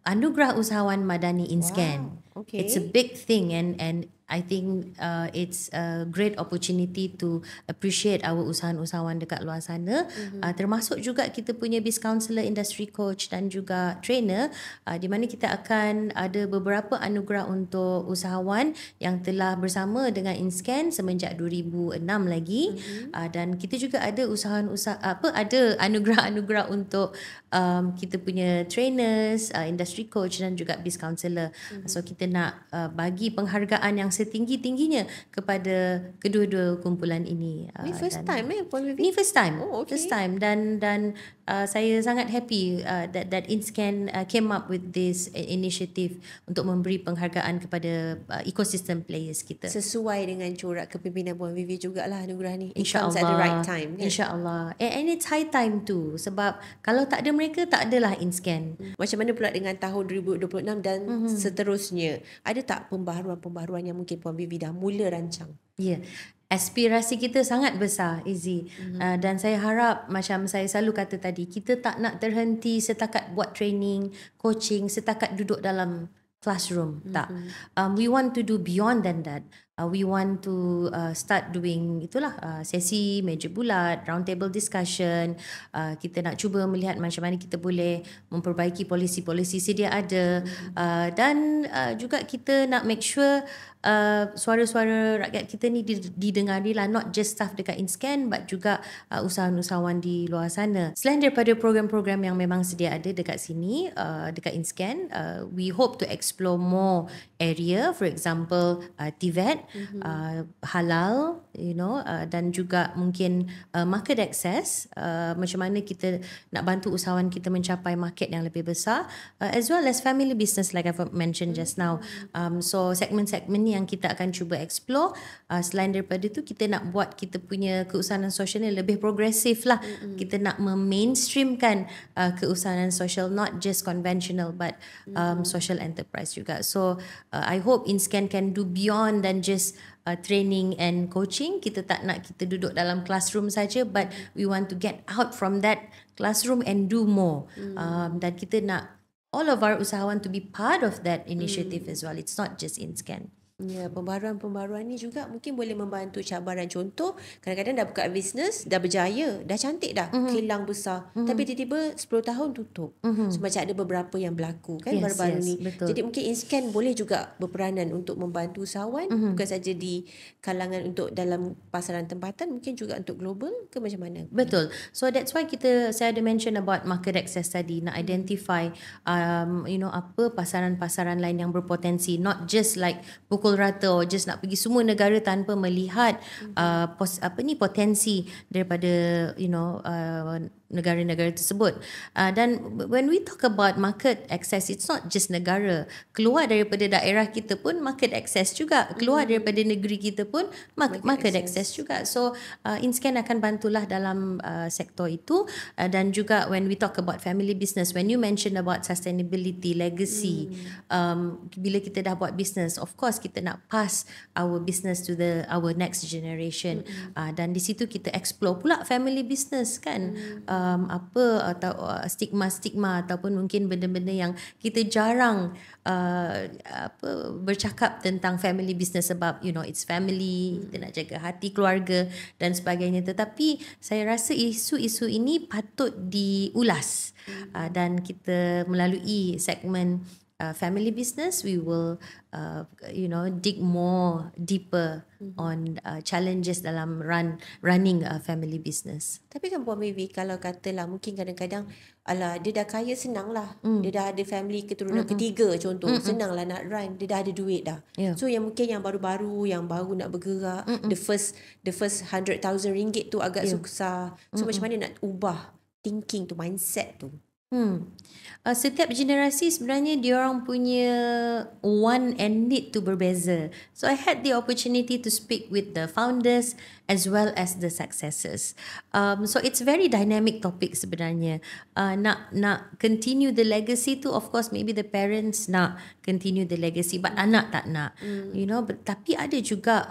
Anugerah Usahawan Madani InScan. Wow, okay. It's a big thing and I think it's a great opportunity to appreciate our usahawan-usahawan dekat luar sana. Termasuk juga kita punya Biz Counselor, Industry Coach dan juga Trainer, di mana kita akan ada beberapa anugerah untuk usahawan yang telah bersama dengan InScan semenjak 2006 lagi. Dan kita juga ada ada anugerah-anugerah untuk kita punya trainers, industry coach dan juga Biz Counselor. So kita nak bagi penghargaan yang setinggi-tingginya kepada kedua-dua kumpulan ini. Ini first time Puan Vivi? Ini first time. Oh, okay. First time dan saya sangat happy that InScan came up with this initiative untuk memberi penghargaan kepada ecosystem players kita. Sesuai dengan corak kepimpinan Puan Vivi jugalah anugerah ni. It InsyaAllah. comes at the right time. Kan? InsyaAllah. And it's high time too. Sebab kalau tak ada mereka, tak adalah InScan. Macam mana pula dengan tahun 2026 dan seterusnya? Ada tak pembaharuan-pembaharuan yang mungkin Puan Vivi dah mula rancang? Ya. Aspirasi kita sangat besar, Izzy. Dan saya harap, macam saya selalu kata tadi, kita tak nak terhenti setakat buat training, coaching, setakat duduk dalam classroom. Tak. We want to do beyond than that. We want to start doing sesi meja bulat, round table discussion. Kita nak cuba melihat macam mana kita boleh memperbaiki polisi-polisi sedia ada. Dan juga kita nak make sure suara-suara rakyat kita ni didengari lah, not just staff dekat InScan but juga usahawan-usahawan di luar sana. Selain daripada program-program yang memang sedia ada dekat sini, dekat InScan, we hope to explore more area. For example, TVET, halal, dan juga mungkin market access, macam mana kita nak bantu usahawan kita mencapai market yang lebih besar, as well as family business like I've mentioned just now. So segmen-segmen ni yang kita akan cuba explore. Selain daripada tu, kita nak buat kita punya keusahawan sosial ni lebih progresif lah. Kita nak mainstreamkan keusahawan sosial, not just conventional but social enterprise juga. So I hope InScan can do beyond than just training and coaching. Kita tak nak kita duduk dalam classroom saja, but we want to get out from that classroom and do more. Dan kita nak all of our usahawan to be part of that initiative as well. It's not just InScan. Ya, pembaruan-pembaruan ni juga mungkin boleh membantu cabaran. Contoh, kadang-kadang dah buka bisnes, dah berjaya, dah cantik dah, kilang besar. Tapi tiba-tiba 10 tahun tutup. So macam ada beberapa yang berlaku kan baru-baru ni. Betul. Jadi mungkin InScan boleh juga berperanan untuk membantu usahawan, bukan saja di kalangan untuk dalam pasaran tempatan, mungkin juga untuk global ke macam mana? Betul. So that's why saya ada mention about market access tadi, nak identify apa pasaran-pasaran lain yang berpotensi, not just like pukul rata or just nak pergi semua negara tanpa melihat potensi daripada negara-negara tersebut. Dan when we talk about market access, it's not just negara. Keluar daripada daerah kita pun market access juga. Keluar daripada negeri kita pun market access juga. So InScan akan bantulah dalam sektor itu. Dan juga when we talk about family business, when you mention about sustainability, legacy, bila kita dah buat business, of course kita nak pass our business to our next generation. Dan di situ kita explore pula family business kan. Atau stigma-stigma ataupun mungkin benda-benda yang kita jarang bercakap tentang family business, sebab it's family, kita nak jaga hati keluarga dan sebagainya. Tetapi saya rasa isu-isu ini patut diulas, dan kita melalui segmen family business, we will dig more deeper on challenges dalam running a family business. Tapi kan Puan Vivi, kalau katalah mungkin kadang-kadang dia dah kaya, senang lah. Dia dah ada family keturunan ketiga contoh, senang lah nak run, dia dah ada duit dah. So yang mungkin yang baru-baru, yang baru nak bergerak, the first 100,000 ringgit tu agak susah. So macam mana nak ubah thinking tu, mindset tu? Setiap generasi sebenarnya diorang punya want and need tu berbeza. So I had the opportunity to speak with the founders as well as the successors. So it's very dynamic topic sebenarnya. Nak continue the legacy tu, of course maybe the parents nak continue the legacy, but anak tak nak. Tapi ada juga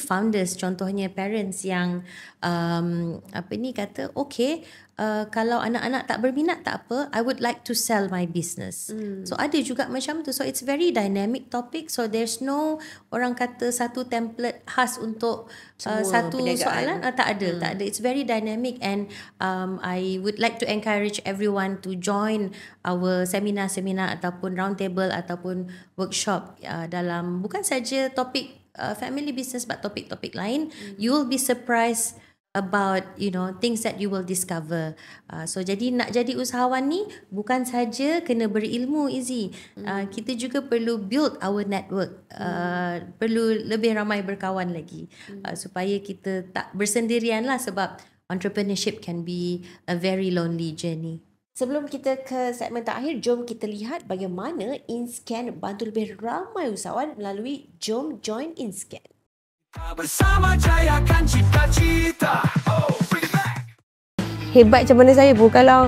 founders, contohnya parents yang kata okay, kalau anak-anak tak berminat tak apa, I would like to sell my business. So ada juga macam tu. So it's very dynamic topic. So there's no orang kata satu template khas untuk satu soalan. Tak ada. It's very dynamic, and I would like to encourage everyone to join our seminar-seminar ataupun roundtable ataupun workshop dalam bukan saja topik family business, but topik-topik lain. You will be surprised about things that you will discover. So jadi nak jadi usahawan ni bukan saja kena berilmu, Izzy. Kita juga perlu build our network. Perlu lebih ramai berkawan lagi, supaya kita tak bersendirian lah, sebab entrepreneurship can be a very lonely journey. Sebelum kita ke segmen terakhir, jom kita lihat bagaimana InScan bantu lebih ramai usahawan melalui Jom Join InScan. Bersama jayakan cita-cita. Bring it back. Hebat macam mana saya pun, kalau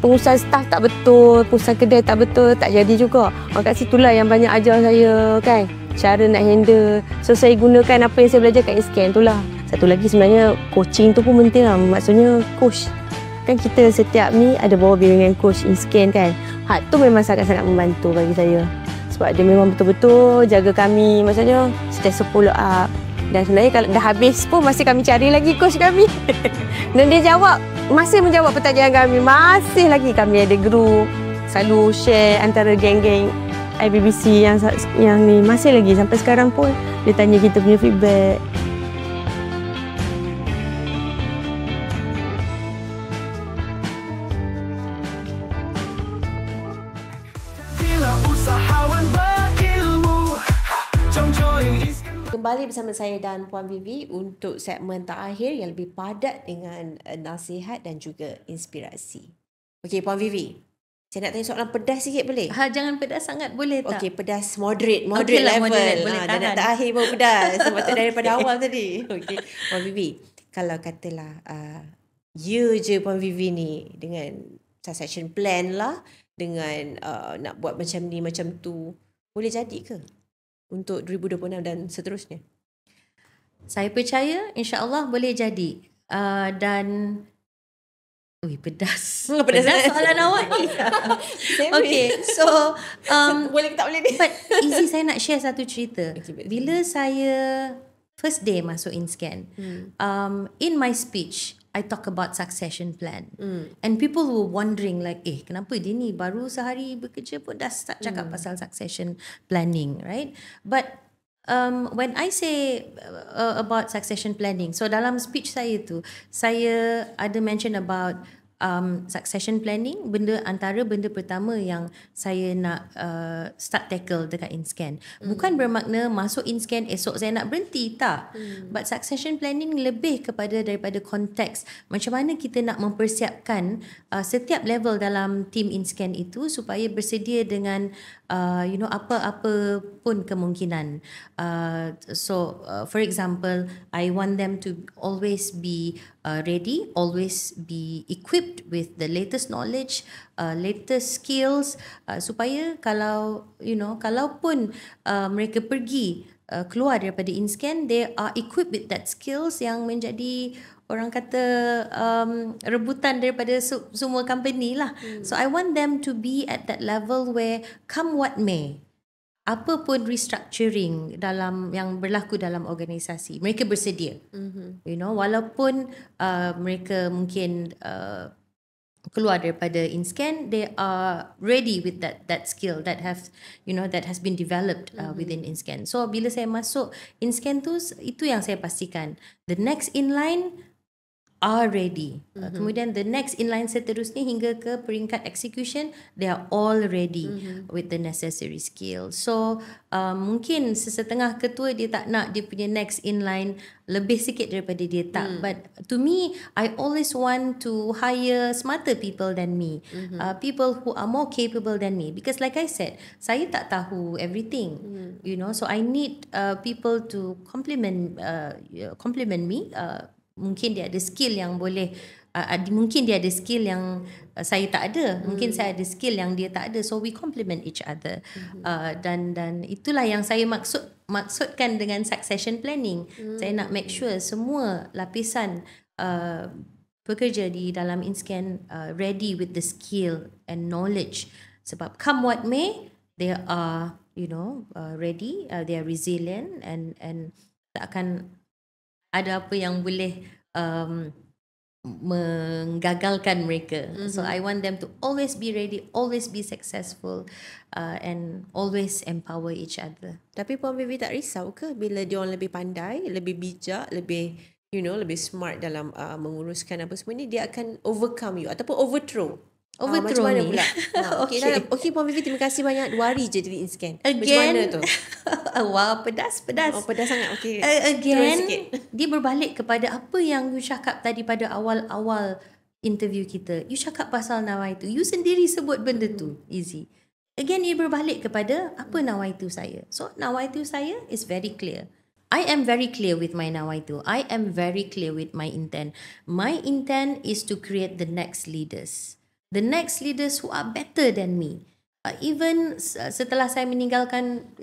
pengurusan staff tak betul, pengurusan kedai tak betul, tak jadi juga. Kat situlah yang banyak ajar saya kan, cara nak handle. So saya gunakan apa yang saya belajar kat InScan tu lah. Satu lagi sebenarnya coaching tu pun penting lah. Maksudnya coach, kan kita setiap ni ada bawah bimbingan coach InScan kan. Tu memang sangat-sangat membantu bagi saya. Sebab dia memang betul-betul jaga kami, maksudnya sentiasa follow up. Dan sebenarnya kalau dah habis pun masih kami cari lagi coach kami. Dan dia masih menjawab pertanyaan kami. Masih lagi kami ada group, selalu share antara geng-geng IBBC yang ni. Masih lagi sampai sekarang pun dia tanya kita punya feedback. Bila usahawan berilmu, jom join InScan. Kembali bersama saya dan Puan Vivi untuk segmen terakhir yang lebih padat dengan nasihat dan juga inspirasi. Okey, Puan Vivi. Saya nak tanya soalan pedas sikit boleh? Jangan pedas sangat, boleh tak? Okey, pedas moderate Okey lah, level. moderate, boleh Dan nak tahan. terakhir baru pedas. Sebab tu daripada awal tadi. Okey, Puan Vivi. Kalau katalah je Puan Vivi ni dengan succession plan lah, dengan nak buat macam ni macam tu, boleh jadi ke untuk 2026 dan seterusnya? Saya percaya insya-Allah boleh jadi. Dan pedas. Pedas soalan awak ni. Okay, so boleh ke tak boleh ni? but easy, saya nak share satu cerita. Okay, betul. Bila saya first day masuk InScan, in my speech I talk about succession plan. And people were wondering like, kenapa dia ni baru sehari bekerja pun dah start cakap pasal succession planning, right? But when I say about succession planning, so dalam speech saya tu, saya ada mention about succession planning, antara benda pertama yang saya nak start tackle dekat InScan. Bukan bermakna masuk InScan esok saya nak berhenti, tak. But succession planning lebih daripada konteks macam mana kita nak mempersiapkan setiap level dalam team InScan itu supaya bersedia dengan apa-apa pun kemungkinan. For example, I want them to always be ready, always be equipped with the latest knowledge, latest skills, supaya kalaupun mereka pergi keluar daripada InScan, they are equipped with that skills yang menjadi orang kata rebutan daripada semua company lah. So I want them to be at that level where come what may, apa pun restructuring yang berlaku dalam organisasi, mereka bersedia. Walaupun mereka mungkin keluar daripada InScan, they are ready with that skill that has been developed within InScan. So bila saya masuk InScan tu, itu yang saya pastikan, the next inline are ready. Kemudian the next inline seterusnya hingga ke peringkat execution, they are all ready with the necessary skill. So mungkin sesetengah ketua dia tak nak dia punya next inline lebih sikit daripada dia, tak. But to me, I always want to hire smarter people than me, people who are more capable than me, because like I said, saya tak tahu everything, so I need people to complement me. Mungkin dia ada skill yang boleh mungkin dia ada skill yang saya tak ada, mungkin saya ada skill yang dia tak ada, so we complement each other. Dan itulah yang saya maksudkan dengan succession planning. Saya nak make sure semua lapisan pekerja di dalam InScan ready with the skill and knowledge, sebab come what may, they are ready, they are resilient, and tak akan ada apa yang boleh menggagalkan mereka. So I want them to always be ready, always be successful, and always empower each other. Tapi Puan Vivi tak risau ke bila dia orang lebih pandai, lebih bijak, lebih lebih smart dalam menguruskan apa semua ni, dia akan overcome you ataupun overthrow macam mana me. pula? Okay, Puan Vivi, terima kasih banyak. 2 hari je di InScan. Macam Again, mana tu? Wow, pedas. Pedas sangat. Okay. Again, dia berbalik kepada apa yang you cakap tadi pada awal-awal interview kita. You cakap pasal nawaitu. You sendiri sebut benda tu, Easy. Again, dia berbalik kepada apa nawaitu saya. So, nawaitu saya is very clear. I am very clear with my nawaitu. I am very clear with my intent. My intent is to create the next leaders. The next leaders who are better than me. Even setelah saya meninggalkan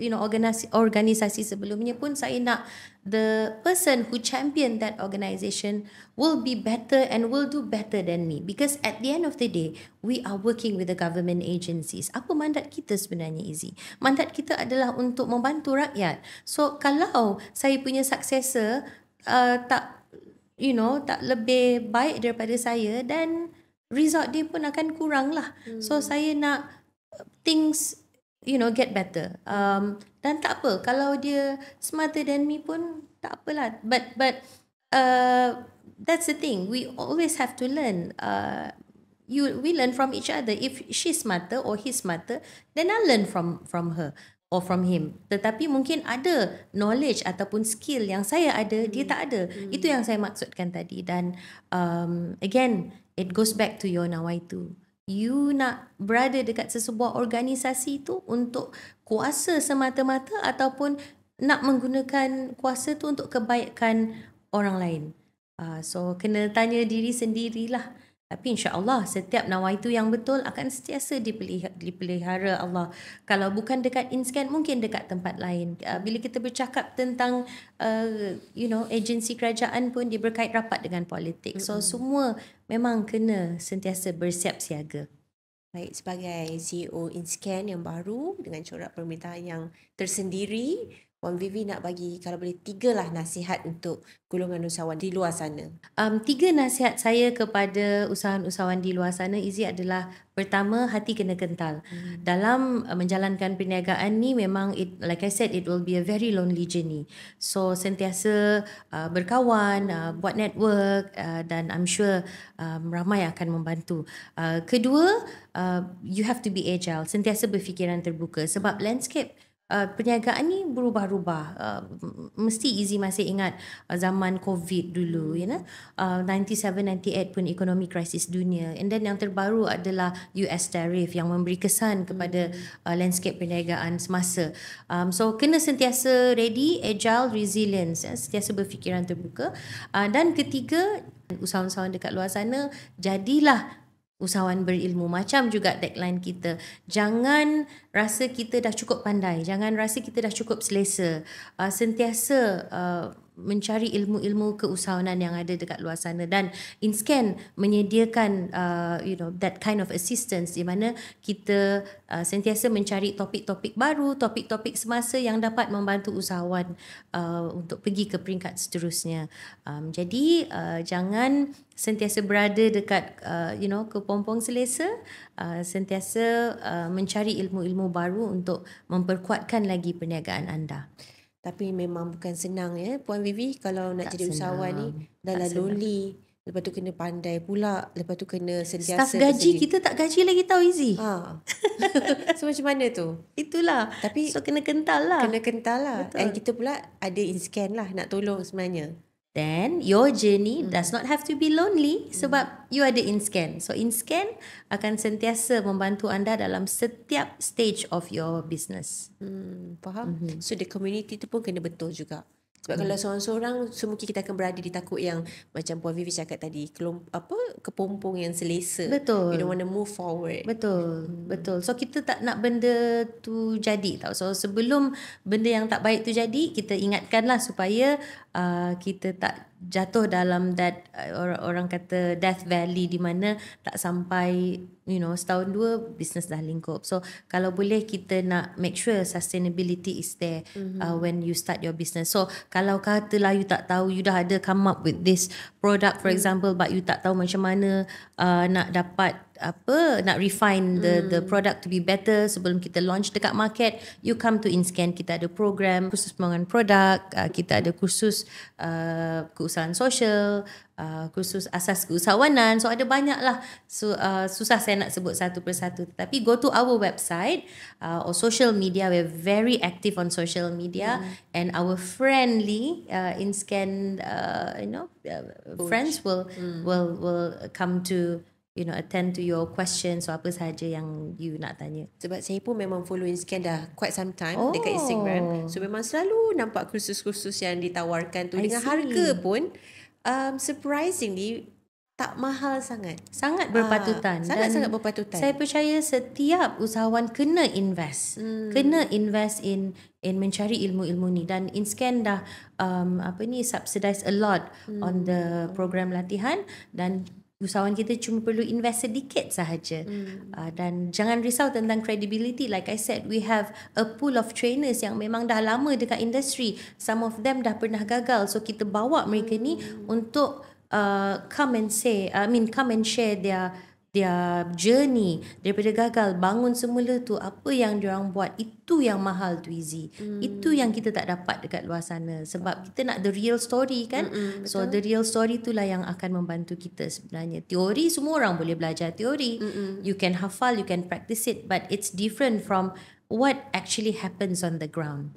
organisasi sebelumnya pun, saya nak the person who champion that organisation will be better and will do better than me, because at the end of the day we are working with the government agencies. Apa mandat kita sebenarnya, Izzy? Mandat kita adalah untuk membantu rakyat. So kalau saya punya successor tak lebih baik daripada saya, dan result dia pun akan kurang lah. So saya nak things get better. Dan tak apa kalau dia smarter than me pun tak apalah. But that's the thing. We always have to learn. We learn from each other. If she's smarter or he's smarter, then I learn from her. or from him. Tetapi mungkin ada knowledge ataupun skill yang saya ada, dia tak ada. Itu yang saya maksudkan tadi. Dan again, it goes back to your nawaitu. You nak berada dekat sesebuah organisasi tu untuk kuasa semata-mata ataupun nak menggunakan kuasa tu untuk kebaikan orang lain. So kena tanya diri sendirilah. Tapi insya-Allah setiap nawaitu yang betul akan sentiasa dipelihara Allah. Kalau bukan dekat InScan, mungkin dekat tempat lain. Bila kita bercakap tentang agensi kerajaan pun dia berkait rapat dengan politik. So semua memang kena sentiasa bersiap siaga. Baik, sebagai CEO InScan yang baru dengan corak pemerintahan yang tersendiri, Puan Vivi nak bagi kalau boleh 3 lah nasihat untuk golongan usahawan di luar sana. 3 nasihat saya kepada usahawan-usahawan di luar sana Izzy adalah, pertama, hati kena kental. Dalam menjalankan perniagaan ni memang like I said, it will be a very lonely journey. So sentiasa berkawan, buat network, dan I'm sure ramai akan membantu. Kedua, you have to be agile, sentiasa berfikiran terbuka sebab landscape perniagaan ni berubah-ubah. Mesti Izzy masih ingat zaman COVID dulu, 97-98 pun ekonomi krisis dunia. And then yang terbaru adalah US tariff yang memberi kesan kepada landscape perniagaan semasa. So kena sentiasa ready, agile, resilience, sentiasa berfikiran terbuka. Dan ketiga, usahawan-usahawan dekat luar sana, jadilah usahawan berilmu. Macam juga tagline kita, jangan rasa kita dah cukup pandai, jangan rasa kita dah cukup selesa. Sentiasa mencari ilmu-ilmu keusahawanan yang ada dekat luar sana. Dan InScan menyediakan that kind of assistance di mana kita sentiasa mencari topik-topik baru, topik-topik semasa yang dapat membantu usahawan untuk pergi ke peringkat seterusnya. Jadi jangan sentiasa berada dekat kepompong selesa, sentiasa mencari ilmu-ilmu baru untuk memperkuatkan lagi perniagaan anda. Tapi memang bukan senang Puan Vivi, kalau nak Tak jadi usahawan ni dah lah lonely. Lepas tu kena pandai pula, lepas tu kena sentiasa Staff gaji kita tak gaji lagi tau Izzy. So macam mana tu? Itulah. Tapi so kena kental lah. Kena kental lah. Betul. And kita pula ada InScan lah nak tolong sebenarnya. Then your journey does not have to be lonely sebab you ada InScan. So InScan akan sentiasa membantu anda dalam setiap stage of your business. Faham? So the community tu pun kena betul juga. Sebab kalau seorang-seorang, so mungkin kita akan berada di takut yang macam Puan Vivi cakap tadi, kepompong yang selesa. Betul. You don't want to move forward. Betul. Betul. So kita tak nak benda tu jadi tau. So sebelum benda yang tak baik tu jadi, kita ingatkanlah supaya kita tak jatuh dalam that orang kata death valley di mana tak sampai setahun dua bisnes dah lingkup. So kalau boleh kita nak make sure sustainability is there when you start your business. So kalau katalah you tak tahu, you dah ada come up with this product for example, but you tak tahu macam mana nak dapat nak refine the product to be better sebelum kita launch dekat market, you come to InScan. Kita ada program khusus pengembangan produk, kita ada kursus keusahawan sosial, kursus asas keusahawanan. So ada banyak lah. So susah saya nak sebut satu persatu, tapi go to our website or social media. We're very active on social media and our friendly InScan friends will come to attend to your questions, so apa sahaja yang you nak tanya. Sebab saya pun memang follow InScan dah quite some time dekat Instagram. So memang selalu nampak kursus-kursus yang ditawarkan tu dengan harga pun surprisingly tak mahal sangat. Sangat berpatutan. Sangat-sangat berpatutan. Saya percaya setiap usahawan kena invest. Kena invest in mencari ilmu-ilmu ni. Dan InScan dah subsidize a lot on the program latihan, dan usahawan kita cuma perlu invest sedikit sahaja. Dan jangan risau tentang credibility. Like I said, we have a pool of trainers yang memang dah lama dekat industri. Some of them dah pernah gagal. So kita bawa mereka ni untuk come and share their journey daripada gagal, bangun semula tu, apa yang diorang buat, itu yang mahal tu Izzy. Itu yang kita tak dapat dekat luar sana sebab kita nak the real story kan. So the real story itulah yang akan membantu kita sebenarnya. Teori semua orang boleh belajar teori. You can hafal, you can practice it, but it's different from what actually happens on the ground.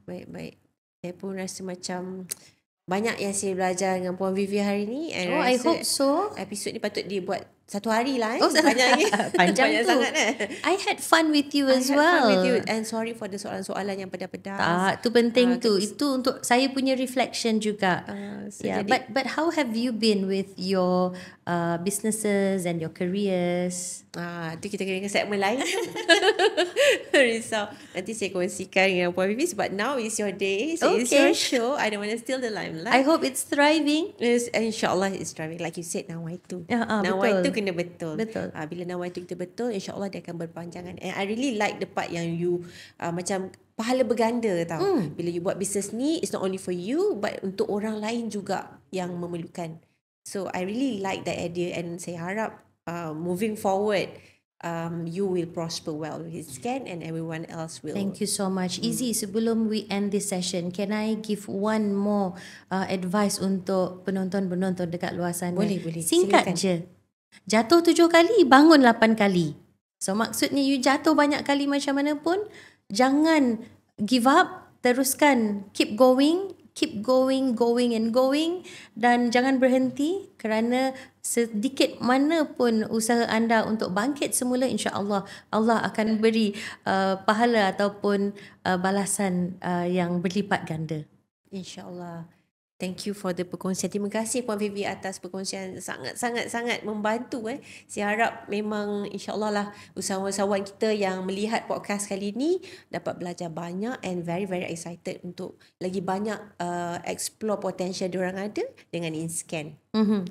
Baik. Saya pun rasa macam banyak yang saya belajar dengan Puan Vivi hari ni. And Oh, I hope so. Episod ni patut dibuat satu hari lah. Oh, banyak lagi. panjang Banyak tu. sangat I had fun with you as I had well. fun with you. And sorry for the soalan-soalan yang pedas-pedas. Tak, tu penting tu. Itu untuk saya punya reflection juga. Yeah, jadi- but how have you been with your businesses and your careers? Tu kita kena segmen lain. Risau. Nanti saya kongsikan dengan Puan Vivi sebab now is your day. So it's Okay. your show. I don't want to steal the limelight. I hope it's thriving. InsyaAllah it's driving. Like you said, nawai tu. Betul. Nawai tu kena betul. Betul. Bila nawai tu kita betul, insyaAllah dia akan berpanjangan. And I really like the part yang you macam pahala berganda tau. Bila you buat business ni, it's not only for you, but untuk orang lain juga yang memerlukan. So I really like that idea and saya harap moving forward, you will prosper well with Scan and everyone else will. Thank you so much. Izzy, sebelum we end this session, can I give one more advice untuk penonton-penonton dekat luar sana? Boleh. Singkat Silakan. je. Jatuh 7 kali, bangun 8 kali. So maksudnya you jatuh banyak kali macam mana pun, jangan give up, teruskan, keep going and going dan jangan berhenti kerana sedikit mana pun usaha anda untuk bangkit semula, insya-Allah Allah akan beri pahala ataupun balasan yang berlipat ganda. InsyaAllah. Thank you for the perkongsian. Terima kasih Puan Vivi atas perkongsian sangat membantu. Saya harap memang insyaAllah lah usahawan-usahawan kita yang melihat podcast kali ni dapat belajar banyak and very excited untuk lagi banyak explore potential diorang ada dengan InScan.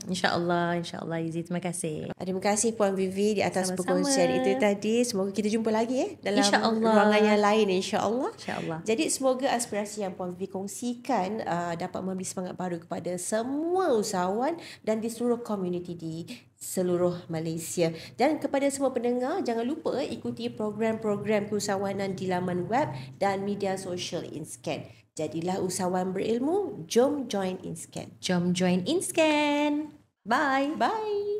InsyaAllah Izzy, terima kasih. Terima kasih Puan Vivi di atas Sama-sama. perkongsian itu tadi. Semoga kita jumpa lagi dalam InsyaAllah. ruangan yang lain insyaAllah. InsyaAllah. Jadi semoga aspirasi yang Puan Vivi kongsikan dapat memberi semangat baru kepada semua usahawan dan di seluruh komuniti di seluruh Malaysia. Dan kepada semua pendengar, jangan lupa ikuti program-program keusahawanan di laman web dan media sosial InScan. Jadilah usahawan berilmu, jom join InScan. Jom join InScan. Bye. Bye.